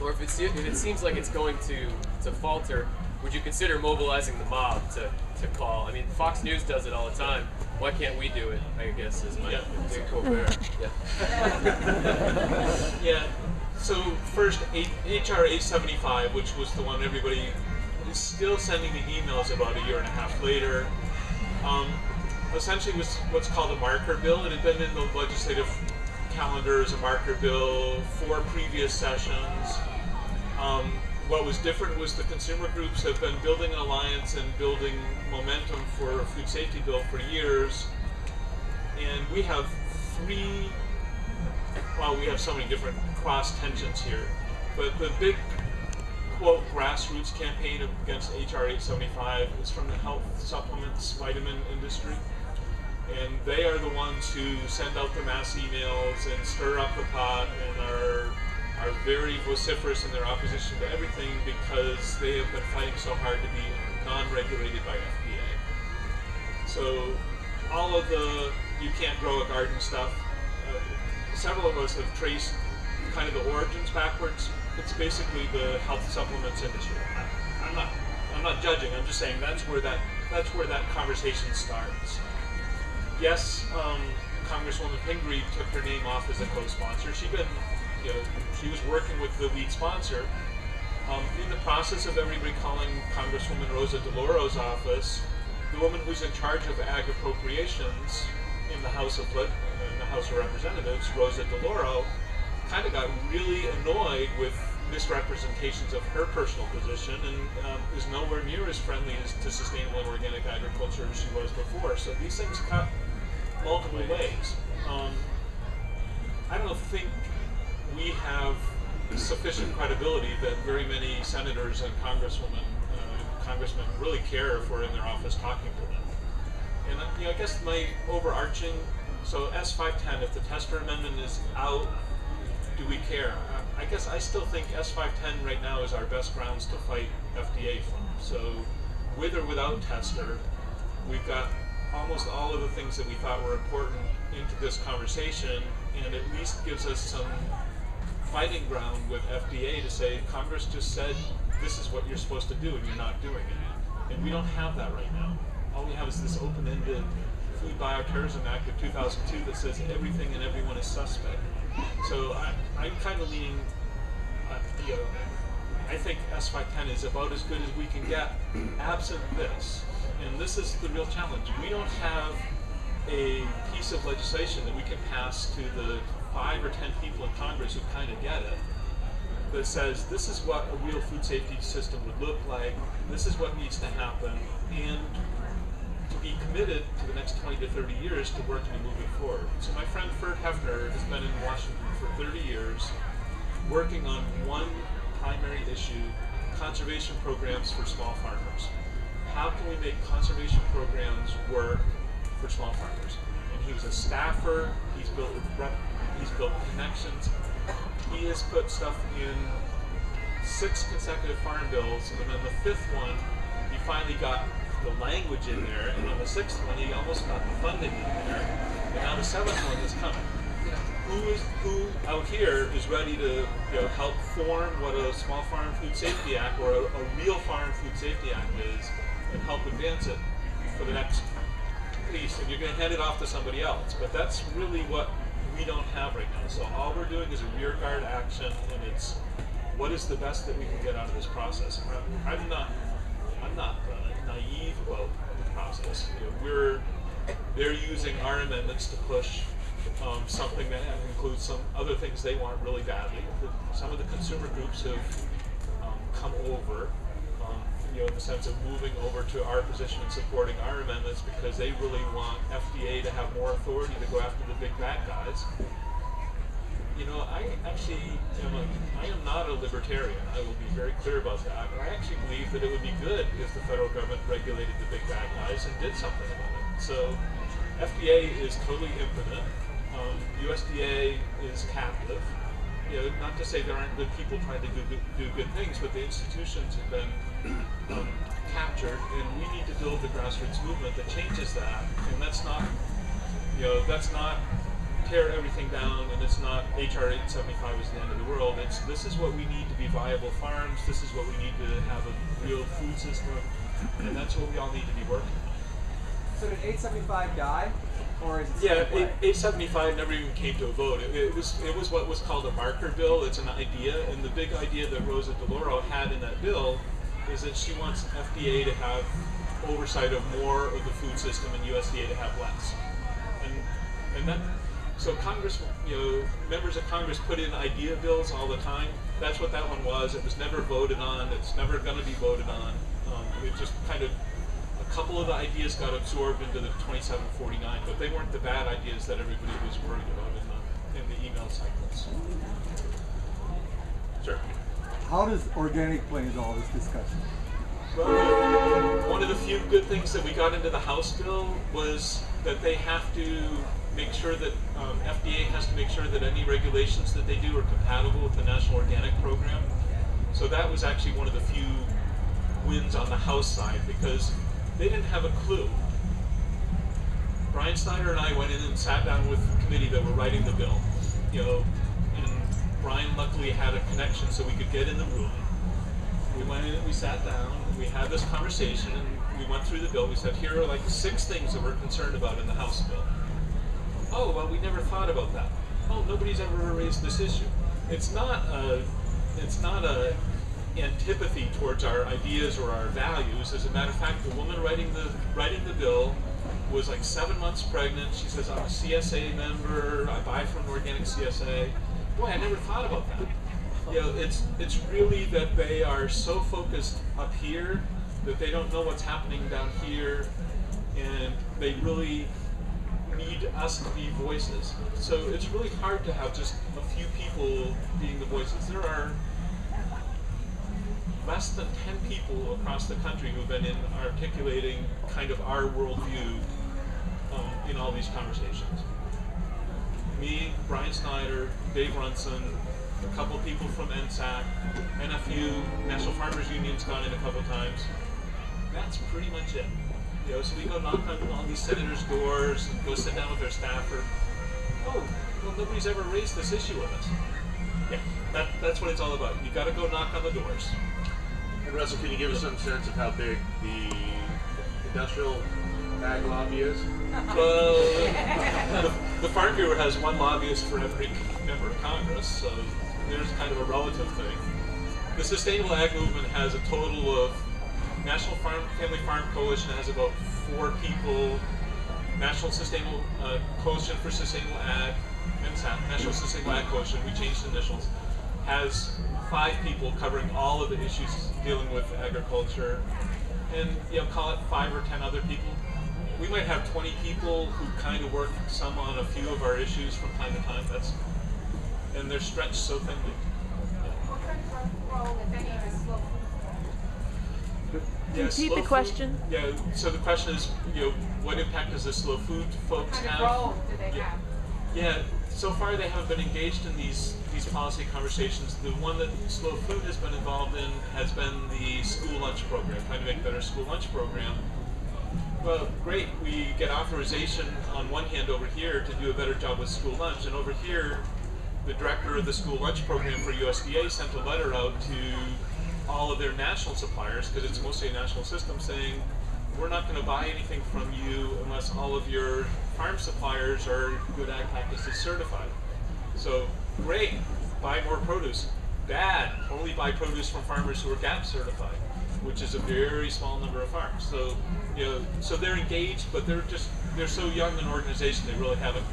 or if it seems like it's going to falter, would you consider mobilizing the mob to call? I mean, Fox News does it all the time. Why can't we do it? I guess is my Colbert. Yeah. So first, HR 875, which was the one everybody is still sending me emails about a year and a half later, essentially was what's called a marker bill. It had been in the legislative calendar as a marker bill for previous sessions. What was different was the consumer groups have been building an alliance and building momentum for a food safety bill for years. And we have we have so many different cross tensions here. But the big, quote, grassroots campaign against HR 875 is from the health supplements vitamin industry. And they are the ones who send out the mass emails and stir up the pot and are very vociferous in their opposition to everything because they have been fighting so hard to be non-regulated by FDA. So all of the you can't grow a garden stuff, several of us have traced kind of the origins backwards. It's basically the health supplements industry. I'm not judging. I'm just saying that's where that conversation starts. Yes, Congresswoman Pingree took her name off as a co-sponsor. She was working with the lead sponsor. In the process of everybody calling Congresswoman Rosa DeLauro's office, the woman who's in charge of ag appropriations in the House of Representatives, Rosa DeLauro, kind of got really annoyed with misrepresentations of her personal position and is nowhere near as friendly to sustainable and organic agriculture as she was before. So these things cut multiple ways. I don't think we have sufficient credibility that very many senators and congressmen really care if we're in their office talking to them. And I guess my overarching, so S510, if the Tester Amendment is out, do we care? I guess I still think S510 right now is our best grounds to fight FDA from. So with or without Tester, we've got almost all of the things that we thought were important into this conversation, and at least gives us some fighting ground with FDA to say, Congress just said this is what you're supposed to do and you're not doing it. And we don't have that right now. All we have is this open-ended Food Bioterrorism Act of 2002 that says everything and everyone is suspect. So I'm kind of leaning, I think S510 is about as good as we can get absent this. And this is the real challenge. We don't have a piece of legislation that we can pass to the 5 or 10 people in Congress who kind of get it, that says this is what a real food safety system would look like, this is what needs to happen, and to be committed to the next 20 to 30 years to work to be moving forward. So my friend Ferd Hefner has been in Washington for 30 years working on one primary issue, conservation programs for small farmers. How can we make conservation programs work for small farmers? And he was a staffer, he's built connections. He has put stuff in 6 consecutive farm bills, and then the 5th one, he finally got the language in there, and on the 6th one, he almost got the funding in there, and now the 7th one is coming. Who out here is ready to help form what a Small Farm Food Safety Act or a real Farm Food Safety Act is, and help advance it for the next piece, and you're going to hand it off to somebody else. But that's really what we don't have right now. So all we're doing is a rear guard action, and it's what is the best that we can get out of this process. I'm not naive about the process. They're using our amendments to push something that includes some other things they want really badly. Some of the consumer groups have come over, in the sense of moving over to our position and supporting our amendments because they really want FDA to have more authority to go after the big bad guys. I am not a libertarian. I will be very clear about that. I actually believe that it would be good if the federal government regulated the big bad guys and did something about it. So FDA is totally impotent. USDA is captive. not to say there aren't good people trying to do good things, but the institutions have been captured, and we need to build the grassroots movement that changes that. And that's not, that's not tear everything down, and it's not HR 875 is the end of the world. This is what we need to be viable farms. This is what we need to have a real food system, and that's what we all need to be working on. So did 875 die? Or is it Yeah, still in play? 875 never even came to a vote. It was what was called a marker bill. It's an idea, and the big idea that Rosa DeLauro had in that bill is that she wants FDA to have oversight of more of the food system and USDA to have less. And that, so Congress, members of Congress put in idea bills all the time. That's what that one was. It was never voted on. It's never going to be voted on. It just kind of, a couple of the ideas got absorbed into the 2749, but they weren't the bad ideas that everybody was worried about in the email cycles. Sure. How does organic play into all this discussion? Well, one of the few good things that we got into the House bill was that they have to make sure that FDA has to make sure that any regulations that they do are compatible with the National Organic Program. So that was actually one of the few wins on the House side, because they didn't have a clue. Brian Snyder and I went in and sat down with the committee that were writing the bill, and Brian luckily had a connection so we could get in the room. We went in and we sat down and we had this conversation, and we went through the bill. We said, here are like 6 things that we're concerned about in the House bill. Oh, well, we never thought about that. Oh, nobody's ever raised this issue. It's not a antipathy towards our ideas or our values. As a matter of fact, the woman writing the bill was like 7 months pregnant. She says, I'm a CSA member. I buy from an organic CSA. Boy, I never thought about that. It's really that they are so focused up here that they don't know what's happening down here, and they really need us to be voices. So it's really hard to have just a few people being the voices. There are less than 10 people across the country who've been in articulating kind of our worldview in all these conversations. Me, Brian Snyder, Dave Runson, a couple people from NSAC, NFU, National Farmers Union's gone in a couple times. That's pretty much it. So we go knock on all these senators' doors and go sit down with their staffer. Oh, well, nobody's ever raised this issue with us. Yeah, that's what it's all about. You got to go knock on the doors. And Russell, can you give us some sense of how big the industrial ag lobby is? Well, the Farm Bureau has one lobbyist for every member of Congress, so there's kind of a relative thing. The Sustainable Ag Movement has a total of National Family Farm Coalition has about 4 people. National Sustainable Coalition for Sustainable Ag, NSAC, National Sustainable Ag Coalition, we changed initials, has 5 people covering all of the issues dealing with agriculture, and call it 5 or 10 other people. We might have 20 people who kind of work some on a few of our issues from time to time. And they're stretched so thinly. What kind of role, if any, is slow food? Repeat the question. Yeah, so the question is, what impact does the slow food folks What kind have? of role do they have? Yeah, so far they haven't been engaged in these policy conversations. The one that Slow Food has been involved in has been the school lunch program, trying to make a better school lunch program. Well, great, we get authorization on one hand over here to do a better job with school lunch, and over here, the director of the school lunch program for USDA sent a letter out to all of their national suppliers, because it's mostly a national system, saying, we're not going to buy anything from you unless all of your farm suppliers are Good Ag Practices certified. So, great, buy more produce. Bad, only buy produce from farmers who are GAP certified, which is a very small number of farms. So, so they're engaged, but they're so young an organization, they really haven't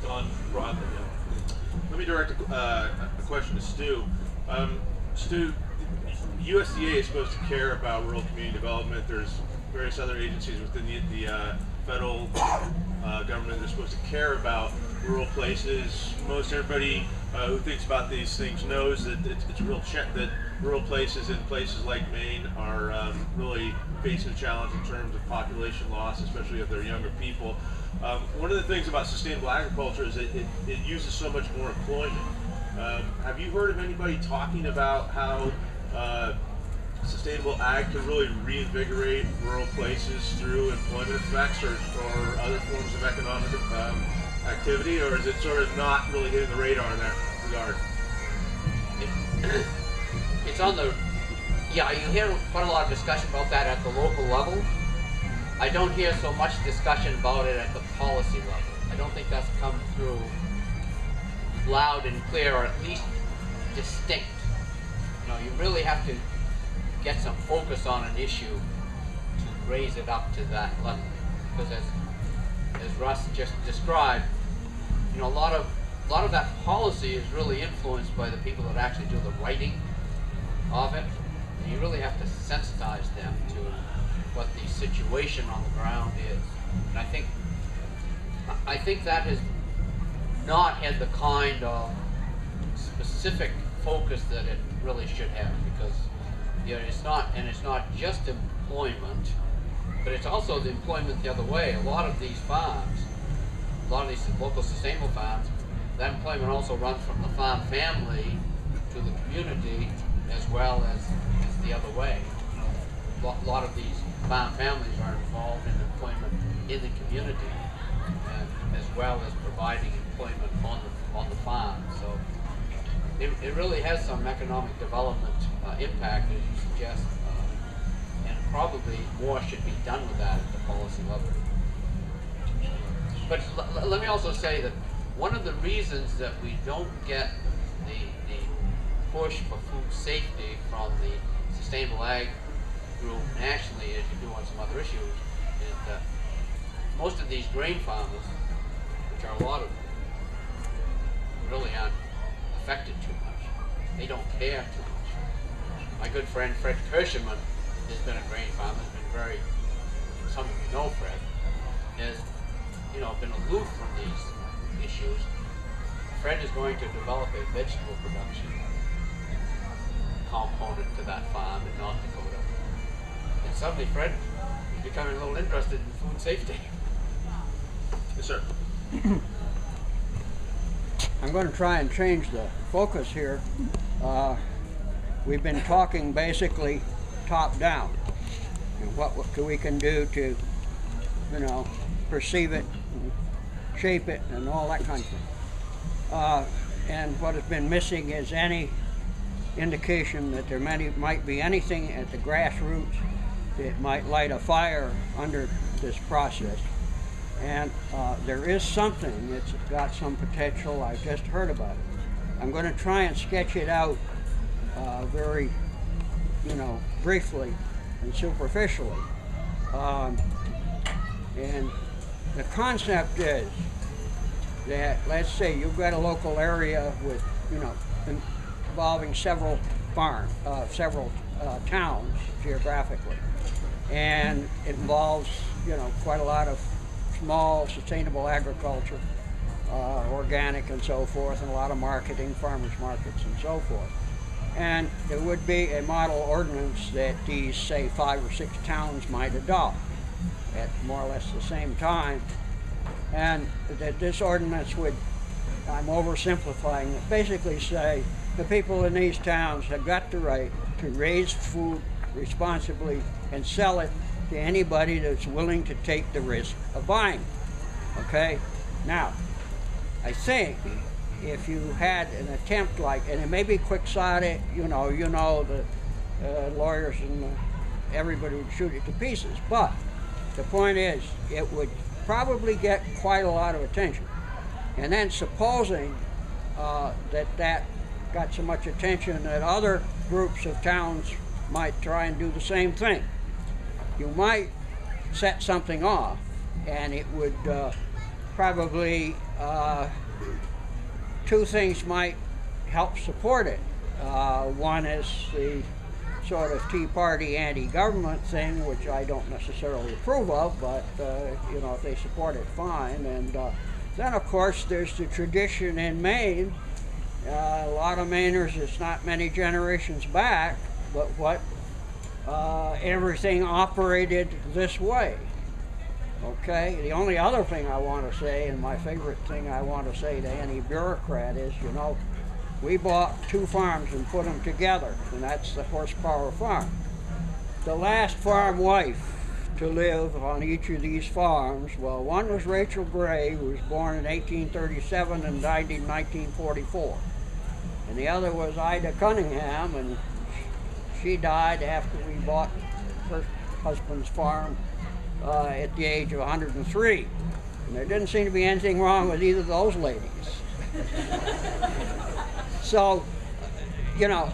gone broadly yet. Let me direct a question to Stu. Stu, USDA is supposed to care about rural community development. There's various other agencies within the federal government that are supposed to care about rural places. Most everybody who thinks about these things knows that it's a real check that rural places in places like Maine are really facing a challenge in terms of population loss, especially of their younger people. One of the things about sustainable agriculture is it uses so much more employment. Have you heard of anybody talking about how sustainable ag can really reinvigorate rural places through employment effects or other forms of economic activity, or is it sort of not really hitting the radar in that regard? It's on the, yeah, you hear quite a lot of discussion about that at the local level. I don't hear so much discussion about it at the policy level. I don't think that's come through loud and clear, or at least distinct. You know, you really have to get some focus on an issue to raise it up to that level. Because as Russ just described, you know, a lot of that policy is really influenced by the people that actually do the writing of it. And you really have to sensitize them to what the situation on the ground is. And I think that has not had the kind of specific focus that it really should have, because you know, it's not just employment, but it's also the employment the other way. A lot of these farms, a lot of these local sustainable farms, that employment also runs from the farm family to the community, as well as the other way. You know, a lot of these farm families are involved in employment in the community, as well as providing employment on the farm. So it really has some economic development impact, as you suggest, and probably more should be done with that at the policy level. But let me also say that one of the reasons that we don't get the push for food safety from the sustainable ag group nationally, as you do on some other issues, is that most of these grain farmers, which are a lot of them, really aren't affected too much. They don't care too much. My good friend Fred Kirschman has been a grain farmer, has been very, some of you know Fred, has, you know, been aloof from these issues. Fred is going to develop a vegetable production component to that farm in North Dakota. And suddenly Fred is becoming a little interested in food safety. Yes, sir. I'm going to try and change the focus here. We've been talking basically top down, and what we can do to, you know, perceive it, and shape it, and all that kind of thing. And what has been missing is any indication that there might be anything at the grassroots that might light a fire under this process. And there is something that's got some potential. I've just heard about it. I'm going to try and sketch it out very, you know, briefly and superficially. And the concept is that, let's say you've got a local area with, you know, involving several farms, several towns geographically, and it involves, you know, quite a lot of small sustainable agriculture, organic and so forth, and a lot of marketing, farmers markets and so forth. And there would be a model ordinance that these, say, 5 or 6 towns might adopt at more or less the same time. And that this ordinance would, I'm oversimplifying it, basically say the people in these towns have got the right to raise food responsibly and sell it to anybody that's willing to take the risk of buying. Okay? Now, I think if you had an attempt like, and it may be quixotic, you know the lawyers and everybody would shoot it to pieces, but the point is, it would probably get quite a lot of attention. And then supposing that got so much attention that other groups of towns might try and do the same thing, you might set something off, and it would probably, two things might help support it. One is the sort of Tea Party anti-government thing, which I don't necessarily approve of, but you know, if they support it, fine. And then of course there's the tradition in Maine. A lot of Mainers, it's not many generations back, but what everything operated this way. Okay, the only other thing I want to say, and my favorite thing I want to say to any bureaucrat is, you know, we bought 2 farms and put them together, and that's the horsepower farm. The last farm wife to live on each of these farms, well, one was Rachel Gray, who was born in 1837 and died in 1944. And the other was Ida Cunningham, and she died after we bought her husband's farm at the age of 103. And there didn't seem to be anything wrong with either of those ladies. So, you know,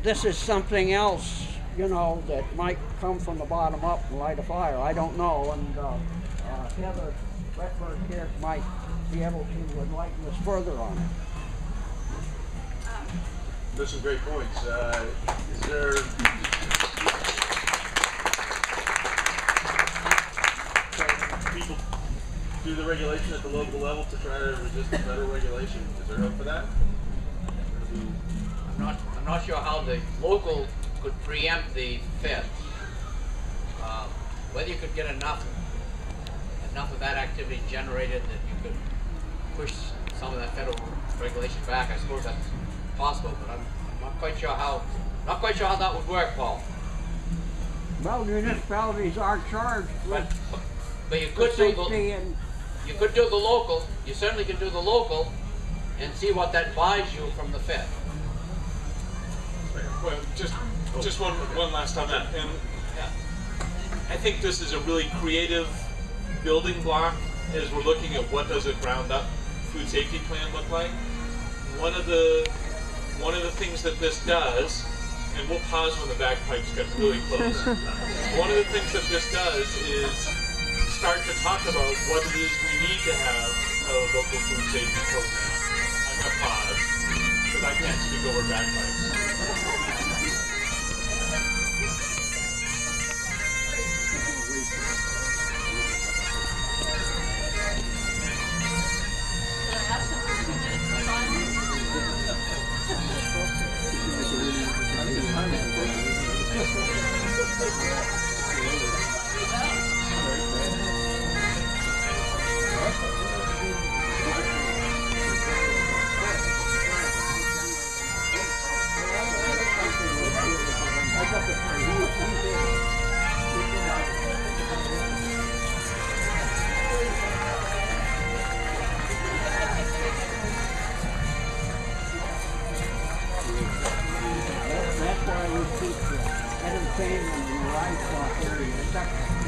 this is something else, you know, that might come from the bottom up and light a fire. I don't know. And Heather Wetberg here might be able to enlighten us further on it. Those are some great points. Is there... people do the regulation at the local level to try to resist the federal regulation? Is there hope for that? I'm not sure how the local could preempt the feds. Whether you could get enough of that activity generated that you could push some of that federal regulation back, I suppose that's possible, but I'm not quite sure how that would work, Paul. Well, municipalities are charged with But you could do safety and you could do the local. You certainly can do the local, and see what that buys you from the Fed. Well, just one last on that, and I think this is a really creative building block as we're looking at what does a ground-up food safety plan look like. One of the things that this does, and we'll pause when the bagpipes get really close. One of the things that this does is start to talk about what it is we need to have a local food safety program. I'm going to pause because I can't speak over bagpipes.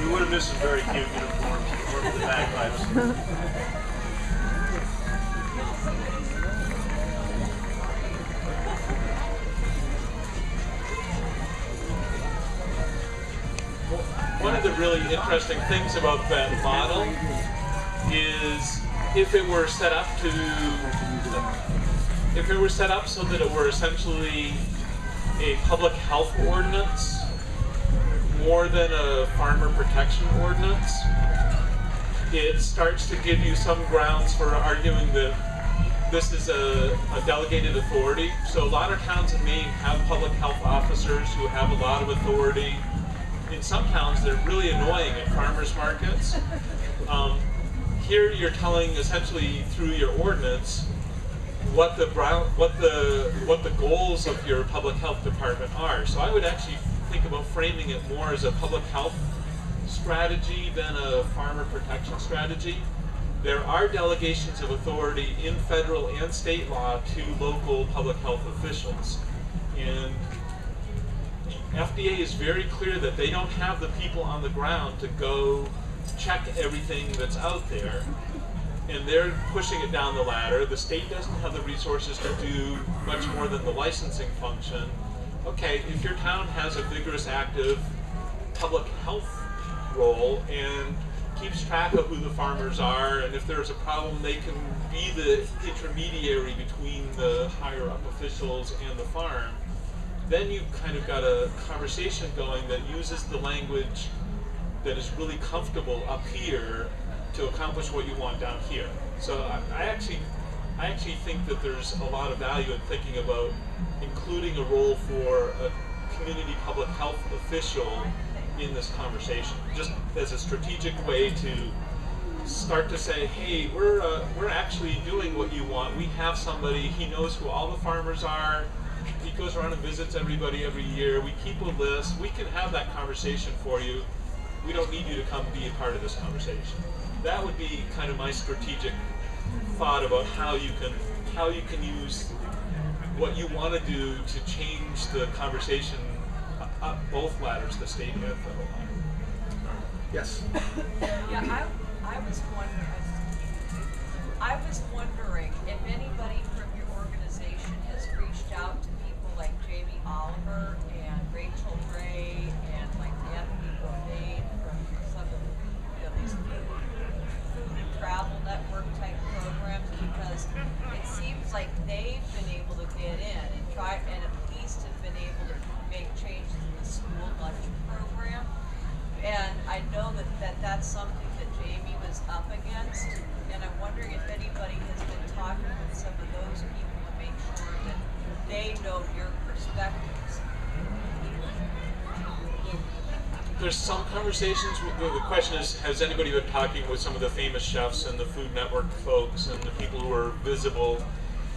You would have missed some very cute uniforms for the bagpipes. One of the really interesting things about that model is if it were set up so that it were essentially a public health ordinance more than a farmer protection ordinance, it starts to give you some grounds for arguing that this is a delegated authority. So a lot of towns in Maine have public health officers who have a lot of authority. In some towns, they're really annoying at farmers markets. Here, you're telling essentially through your ordinance what the goals of your public health department are. So I would actually think about framing it more as a public health strategy than a farmer protection strategy. There are delegations of authority in federal and state law to local public health officials. And FDA is very clear that they don't have the people on the ground to go check everything that's out there. And they're pushing it down the ladder. The state doesn't have the resources to do much more than the licensing function. Okay, if your town has a vigorous, active public health role and keeps track of who the farmers are, and if there's a problem, they can be the intermediary between the higher up officials and the farm, then you've kind of got a conversation going that uses the language that is really comfortable up here to accomplish what you want down here. So I actually think that there's a lot of value in thinking about including a role for a community public health official in this conversation, just as a strategic way to start to say, hey, we're actually doing what you want. We have somebody, he knows who all the farmers are, he goes around and visits everybody every year, we keep a list, we can have that conversation for you. We don't need you to come be a part of this conversation. That would be kind of my strategic thought about how you can use what you want to do to change the conversation up both ladders, the state and federal ladder. Yes. Yeah, I was wondering if anybody from your organization has reached out to people like Jamie Oliver and Rachel Gray and like Anthony Bourdain from some of these food and travel network type programs, because it seems like they've been able to get in and try and at least have been able to make changes in the school lunch program. And I know that that's something that Jamie was up against, and I'm wondering if anybody has been talking with some of those people to make sure that they know your perspectives. There's some conversations. The question is, has anybody been talking with some of the famous chefs and the Food Network folks and the people who are visible?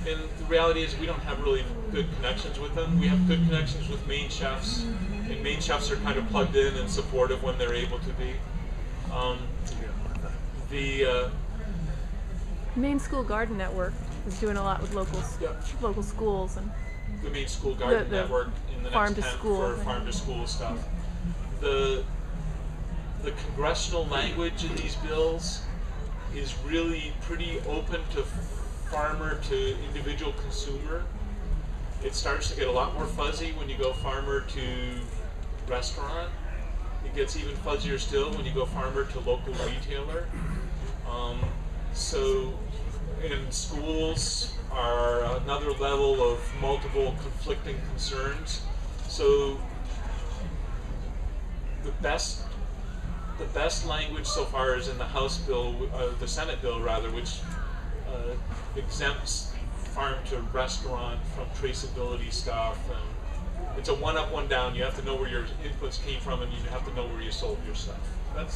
And the reality is we don't have really good connections with them. We have good connections with Maine chefs, and Maine chefs are kind of plugged in and supportive when they're able to be. Maine School Garden Network is doing a lot with local schools and the Maine School Garden the Network in the farm next to 10 school for thing. farm to school stuff. The congressional language in these bills is really pretty open to farmer to individual consumer. It starts to get a lot more fuzzy when you go farmer to restaurant. It gets even fuzzier still when you go farmer to local retailer. And schools are another level of multiple conflicting concerns. So the best language so far is in the House bill, the Senate bill rather, which exempts farm to restaurant from traceability stuff, and it's a one up, one down. You have to know where your inputs came from, and you have to know where you sold your stuff. That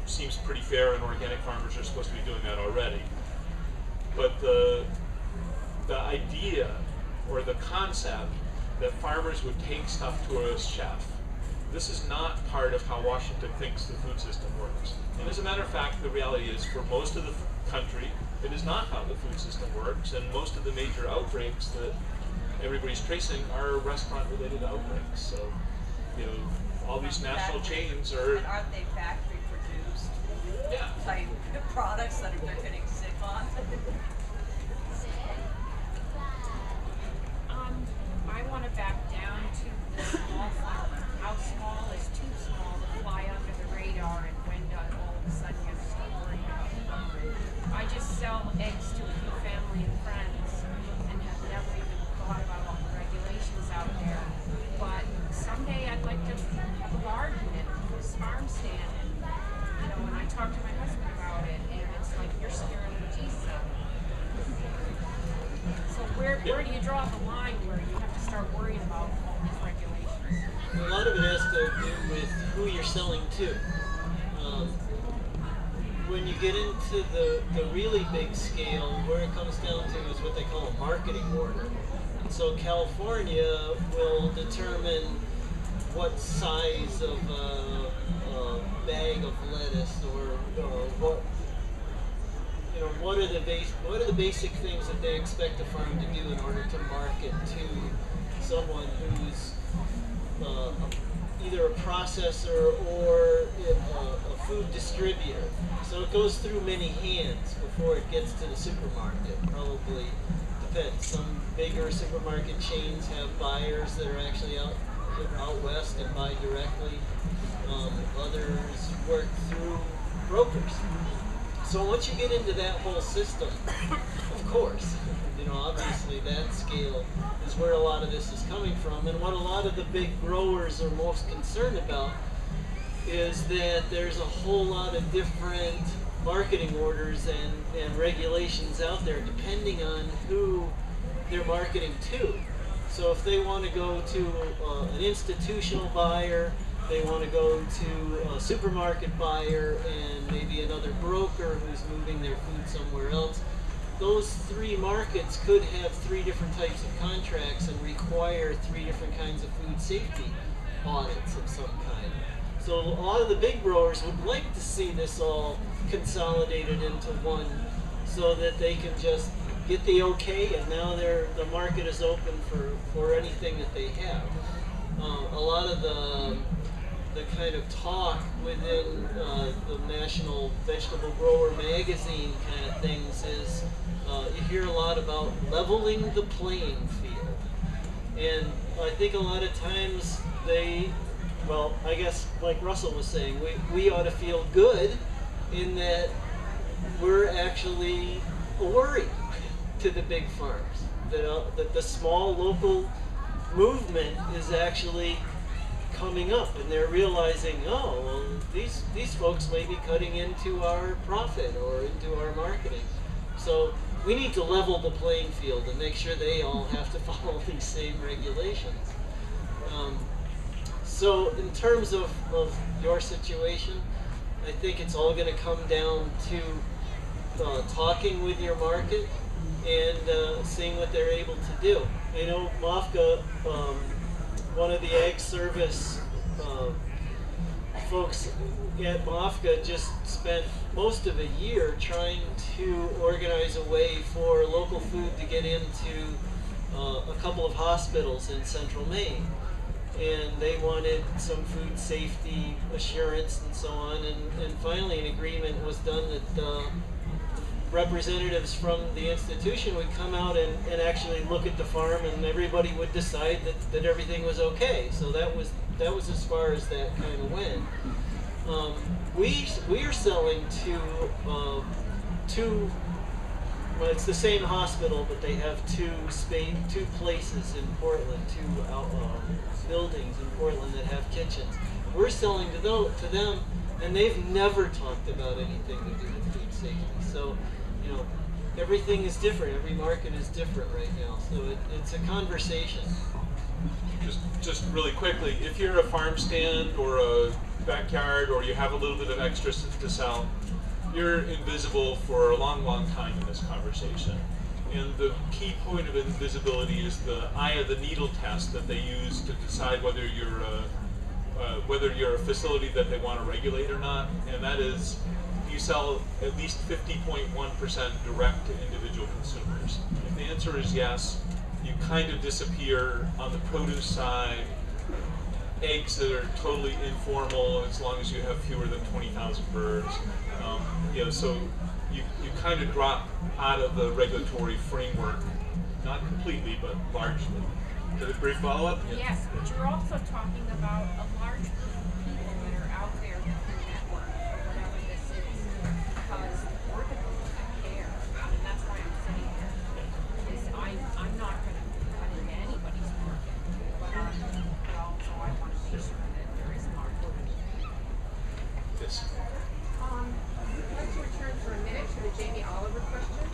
seems pretty fair, and organic farmers are supposed to be doing that already. But the idea or the concept that farmers would take stuff to a chef, this is not part of how Washington thinks the food system works. And as a matter of fact, the reality is for most of the country, it is not how the food system works, and most of the major outbreaks that everybody's tracing are restaurant-related outbreaks. So, all these national chains are... And aren't they factory produced? Yeah. Type products that they're getting sick on? I want to back down to the small farmer. How small is too small to fly under the radar, and when does all of a sudden you have to start worrying about them? I just sell eggs to a few family and friends and have never even thought about all the regulations out there. But someday I'd like to have a garden and a farm stand, and and I talked to my husband about it, and it's like you're scaring the Jesus out of me. So where do you draw the line where you have to start worrying about all these regulations? A lot of it has to do with who you're selling to. When you get into the really big scale, where it comes down to is what they call a marketing order. And so California will determine what size of a bag of lettuce or what are the basic things that they expect a farm to do in order to market to someone who's either a processor or a food distributor. So it goes through many hands before it gets to the supermarket. Probably depends. Some bigger supermarket chains have buyers that are actually out west and buy directly. Others work through brokers. So once you get into that whole system, of course, obviously that scale is where a lot of this is coming from. And what a lot of the big growers are most concerned about is that there's a whole lot of different marketing orders and regulations out there depending on who they're marketing to. So if they want to go to an institutional buyer they want to go to a supermarket buyer and maybe another broker who's moving their food somewhere else. Those three markets could have three different types of contracts and require three different kinds of food safety audits of some kind. So a lot of the big growers would like to see this all consolidated into one so that they can just get the okay, and now the market is open for anything that they have. A lot of the kind of talk within the National Vegetable Grower magazine kind of things is you hear a lot about leveling the playing field. And I think a lot of times well, I guess like Russell was saying, we ought to feel good in that we're actually a worry to the big farms. That the small local movement is actually coming up, and they're realizing, oh, well, these folks may be cutting into our profit or into our marketing. So we need to level the playing field and make sure they all have to follow these same regulations. So in terms of your situation, I think it's all going to come down to talking with your market and seeing what they're able to do. I know MOFGA, one of the Ag Service folks at MOFGA just spent most of a year trying to organize a way for local food to get into a couple of hospitals in central Maine. And they wanted some food safety assurance and so on, and finally an agreement was done that representatives from the institution would come out and actually look at the farm, and everybody would decide that everything was okay. So that was as far as that kind of went. We are selling to two. Well, it's the same hospital, but they have two places in Portland, two buildings in Portland that have kitchens. We're selling to them, and they've never talked about anything to do with food safety. So, you know, everything is different. Every market is different right now. So it's a conversation. Just really quickly, if you're a farm stand or a backyard, or you have a little bit of extra to sell, you're invisible for a long, long time in this conversation. And the key point of invisibility is the eye of the needle test that they use to decide whether you're a facility that they want to regulate or not. And that is, you sell at least 50.1% direct to individual consumers. If the answer is yes, you kind of disappear on the produce side. Eggs that are totally informal, as long as you have fewer than 20,000 birds. You know, so you kind of drop out of the regulatory framework, not completely, but largely. Is that a brief follow-up? Yes, but you're also talking about a large group of people that are out there in the network, or whatever this is, because we're the people that care, and that's why I'm sitting here. Is I'm not going to cut into anybody's market, but also I want to make sure that there is a market. Yes. I'd like to return for a minute to the Jamie Oliver question.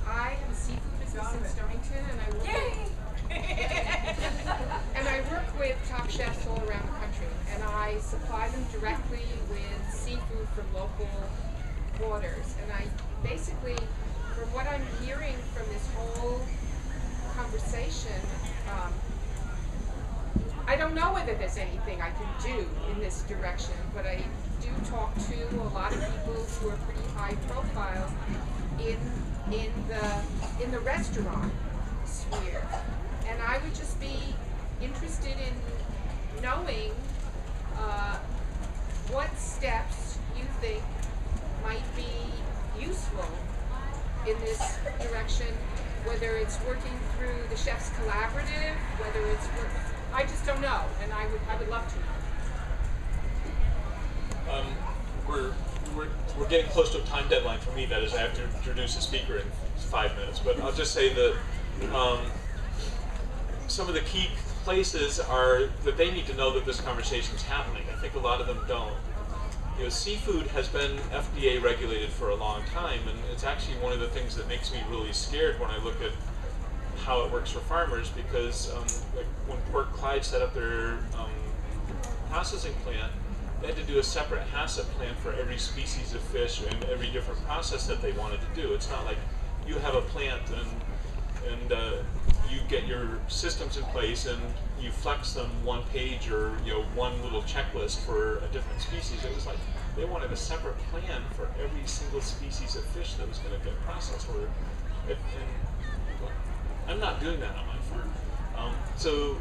I have a seafood business in Stonington, and I work with top chefs all around the country, and I supply them directly with seafood from local waters. And I basically, from what I'm hearing from this whole conversation, I don't know whether there's anything I can do in this direction, but I do talk to a lot of people who are pretty high profile in the restaurant sphere. And I would just be interested in knowing what steps you think might be useful in this direction, whether it's working through the Chefs Collaborative, whether it's I just don't know, and I would love to know. We're getting close to a time deadline for me. That is, I have to introduce a speaker in 5 minutes. But I'll just say that some of the key places are that they need to know that this conversation is happening. I think a lot of them don't. You know, seafood has been FDA regulated for a long time, and it's actually one of the things that makes me really scared when I look at how it works for farmers, because like when Pork Clyde set up their processing plant, they had to do a separate HACCP plan for every species of fish and every different process that they wanted to do. It's not like you have a plant and you get your systems in place and you flex them one page or one little checklist for a different species. It was like they wanted a separate plan for every single species of fish that was going to get processed. I'm not doing that on my farm. So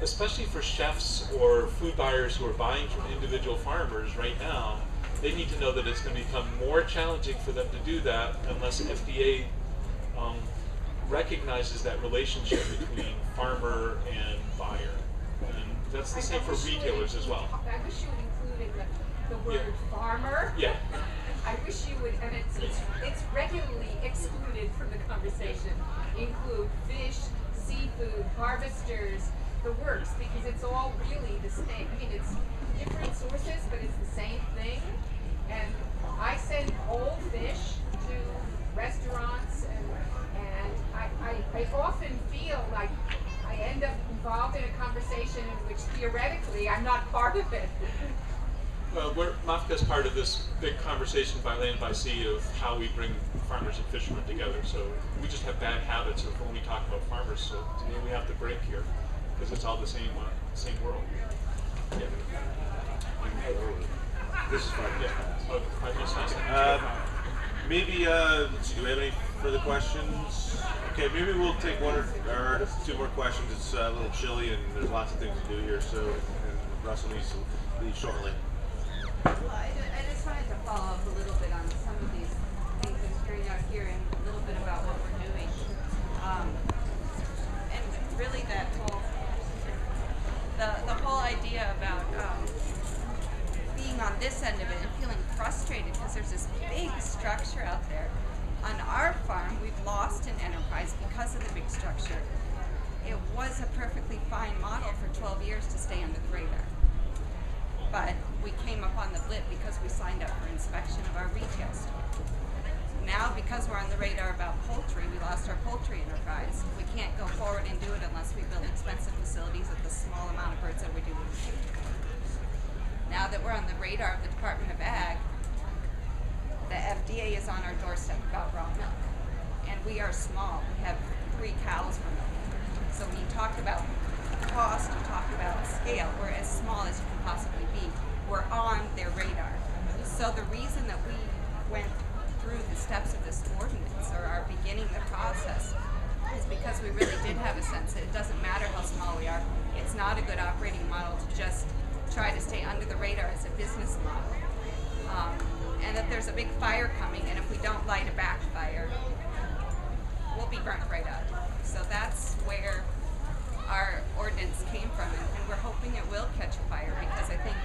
especially for chefs or food buyers who are buying from individual farmers right now, they need to know that it's going to become more challenging for them to do that unless FDA recognizes that relationship between farmer and buyer. And that's the same for retailers as well. I wish you would include the word farmer. Yeah. I wish you would, and it's regularly excluded from the conversation. Include fish, seafood, harvesters, the works, because it's all really the same. I mean, it's different sources, but it's the same thing. And I send whole fish to restaurants, and I often feel like I end up involved in a conversation in which theoretically I'm not part of it. Well, MOFGA is part of this big conversation by land, by sea of how we bring farmers and fishermen together. So we just have bad habits of when we talk about farmers. So today we have to break here because it's all the same world. Yeah. This is 5 minutes past. Oh, 5 minutes past. Maybe, let's see, do we have any further questions? Okay, maybe we'll take one or 2 more questions. It's a little chilly and there's lots of things to do here, so, and Russell needs to leave shortly. Well, I just wanted to follow up a little bit on some of these things I'm hearing out here and a little bit about what we're doing. And really that whole, the whole idea about being on this end of it and feeling frustrated because there's this big structure out there. On our farm, we've lost an enterprise because of the big structure. It was a perfectly fine model for 12 years to stay under the radar. But we came upon the blip because we signed up for inspection of our retail store. Now, because we're on the radar about poultry, we lost our poultry enterprise. We can't go forward and do it unless we build expensive facilities with the small amount of birds that we do with the food. Now that we're on the radar of the Department of Ag, the FDA is on our doorstep about raw milk. And we are small. We have 3 cows for milk. So when you talk about cost, you talk about scale, we're as small as you can possibly be. We're on their radar. So the reason that we went through the steps of this ordinance, or are beginning the process, is because we really did have a sense that it doesn't matter how small we are. It's not a good operating model to just try to stay under the radar as a business model. And that there's a big fire coming, and if we don't light a backfire, we'll be burnt right out. So that's where our ordinance came from, and we're hoping it will catch fire, because I think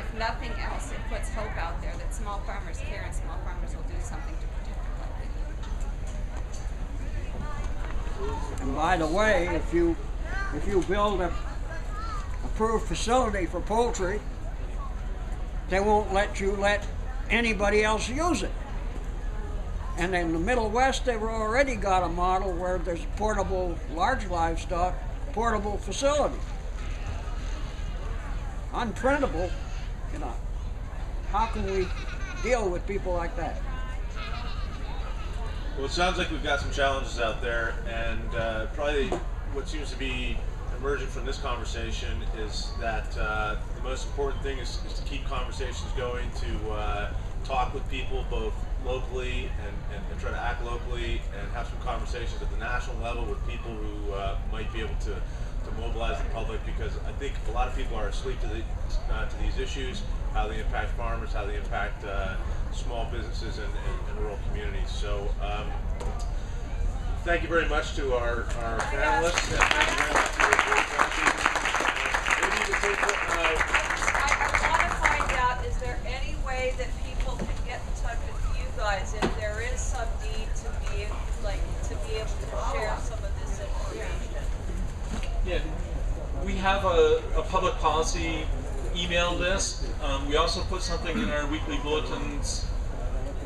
if nothing else, it puts hope out there that small farmers care and small farmers will do something to protect their livelihood. And by the way, if you build a approved facility for poultry, they won't let you let anybody else use it. And in the Middle West, they've already got a model where there's a portable, large livestock, portable facility. Unprintable, you know. How can we deal with people like that? Well, it sounds like we've got some challenges out there, and probably what seems to be emerging from this conversation is that the most important thing is to keep conversations going, to talk with people both locally and try to act locally, and have some conversations at the national level with people who might be able to mobilize the public, because I think a lot of people are asleep to these issues, how they impact farmers, how they impact small businesses and rural communities. So thank you very much to our panelists. Thank you very much for your great questions. Maybe you can take I want to find out, is there any way that people can get in touch with you guys if there is some need to be able to share some of this information? Yeah, we have a public policy email list. We also put something in our weekly bulletins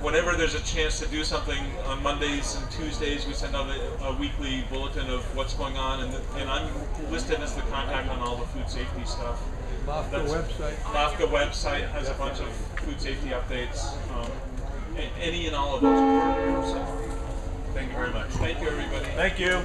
whenever there's a chance to do something on Mondays and Tuesdays, we send out a weekly bulletin of what's going on, and I'm listed as the contact on all the food safety stuff. MOFGA website. MOFGA website has a bunch of food safety updates. Any and all of those are part of the website. Thank you very much. Thank you, everybody. Thank you.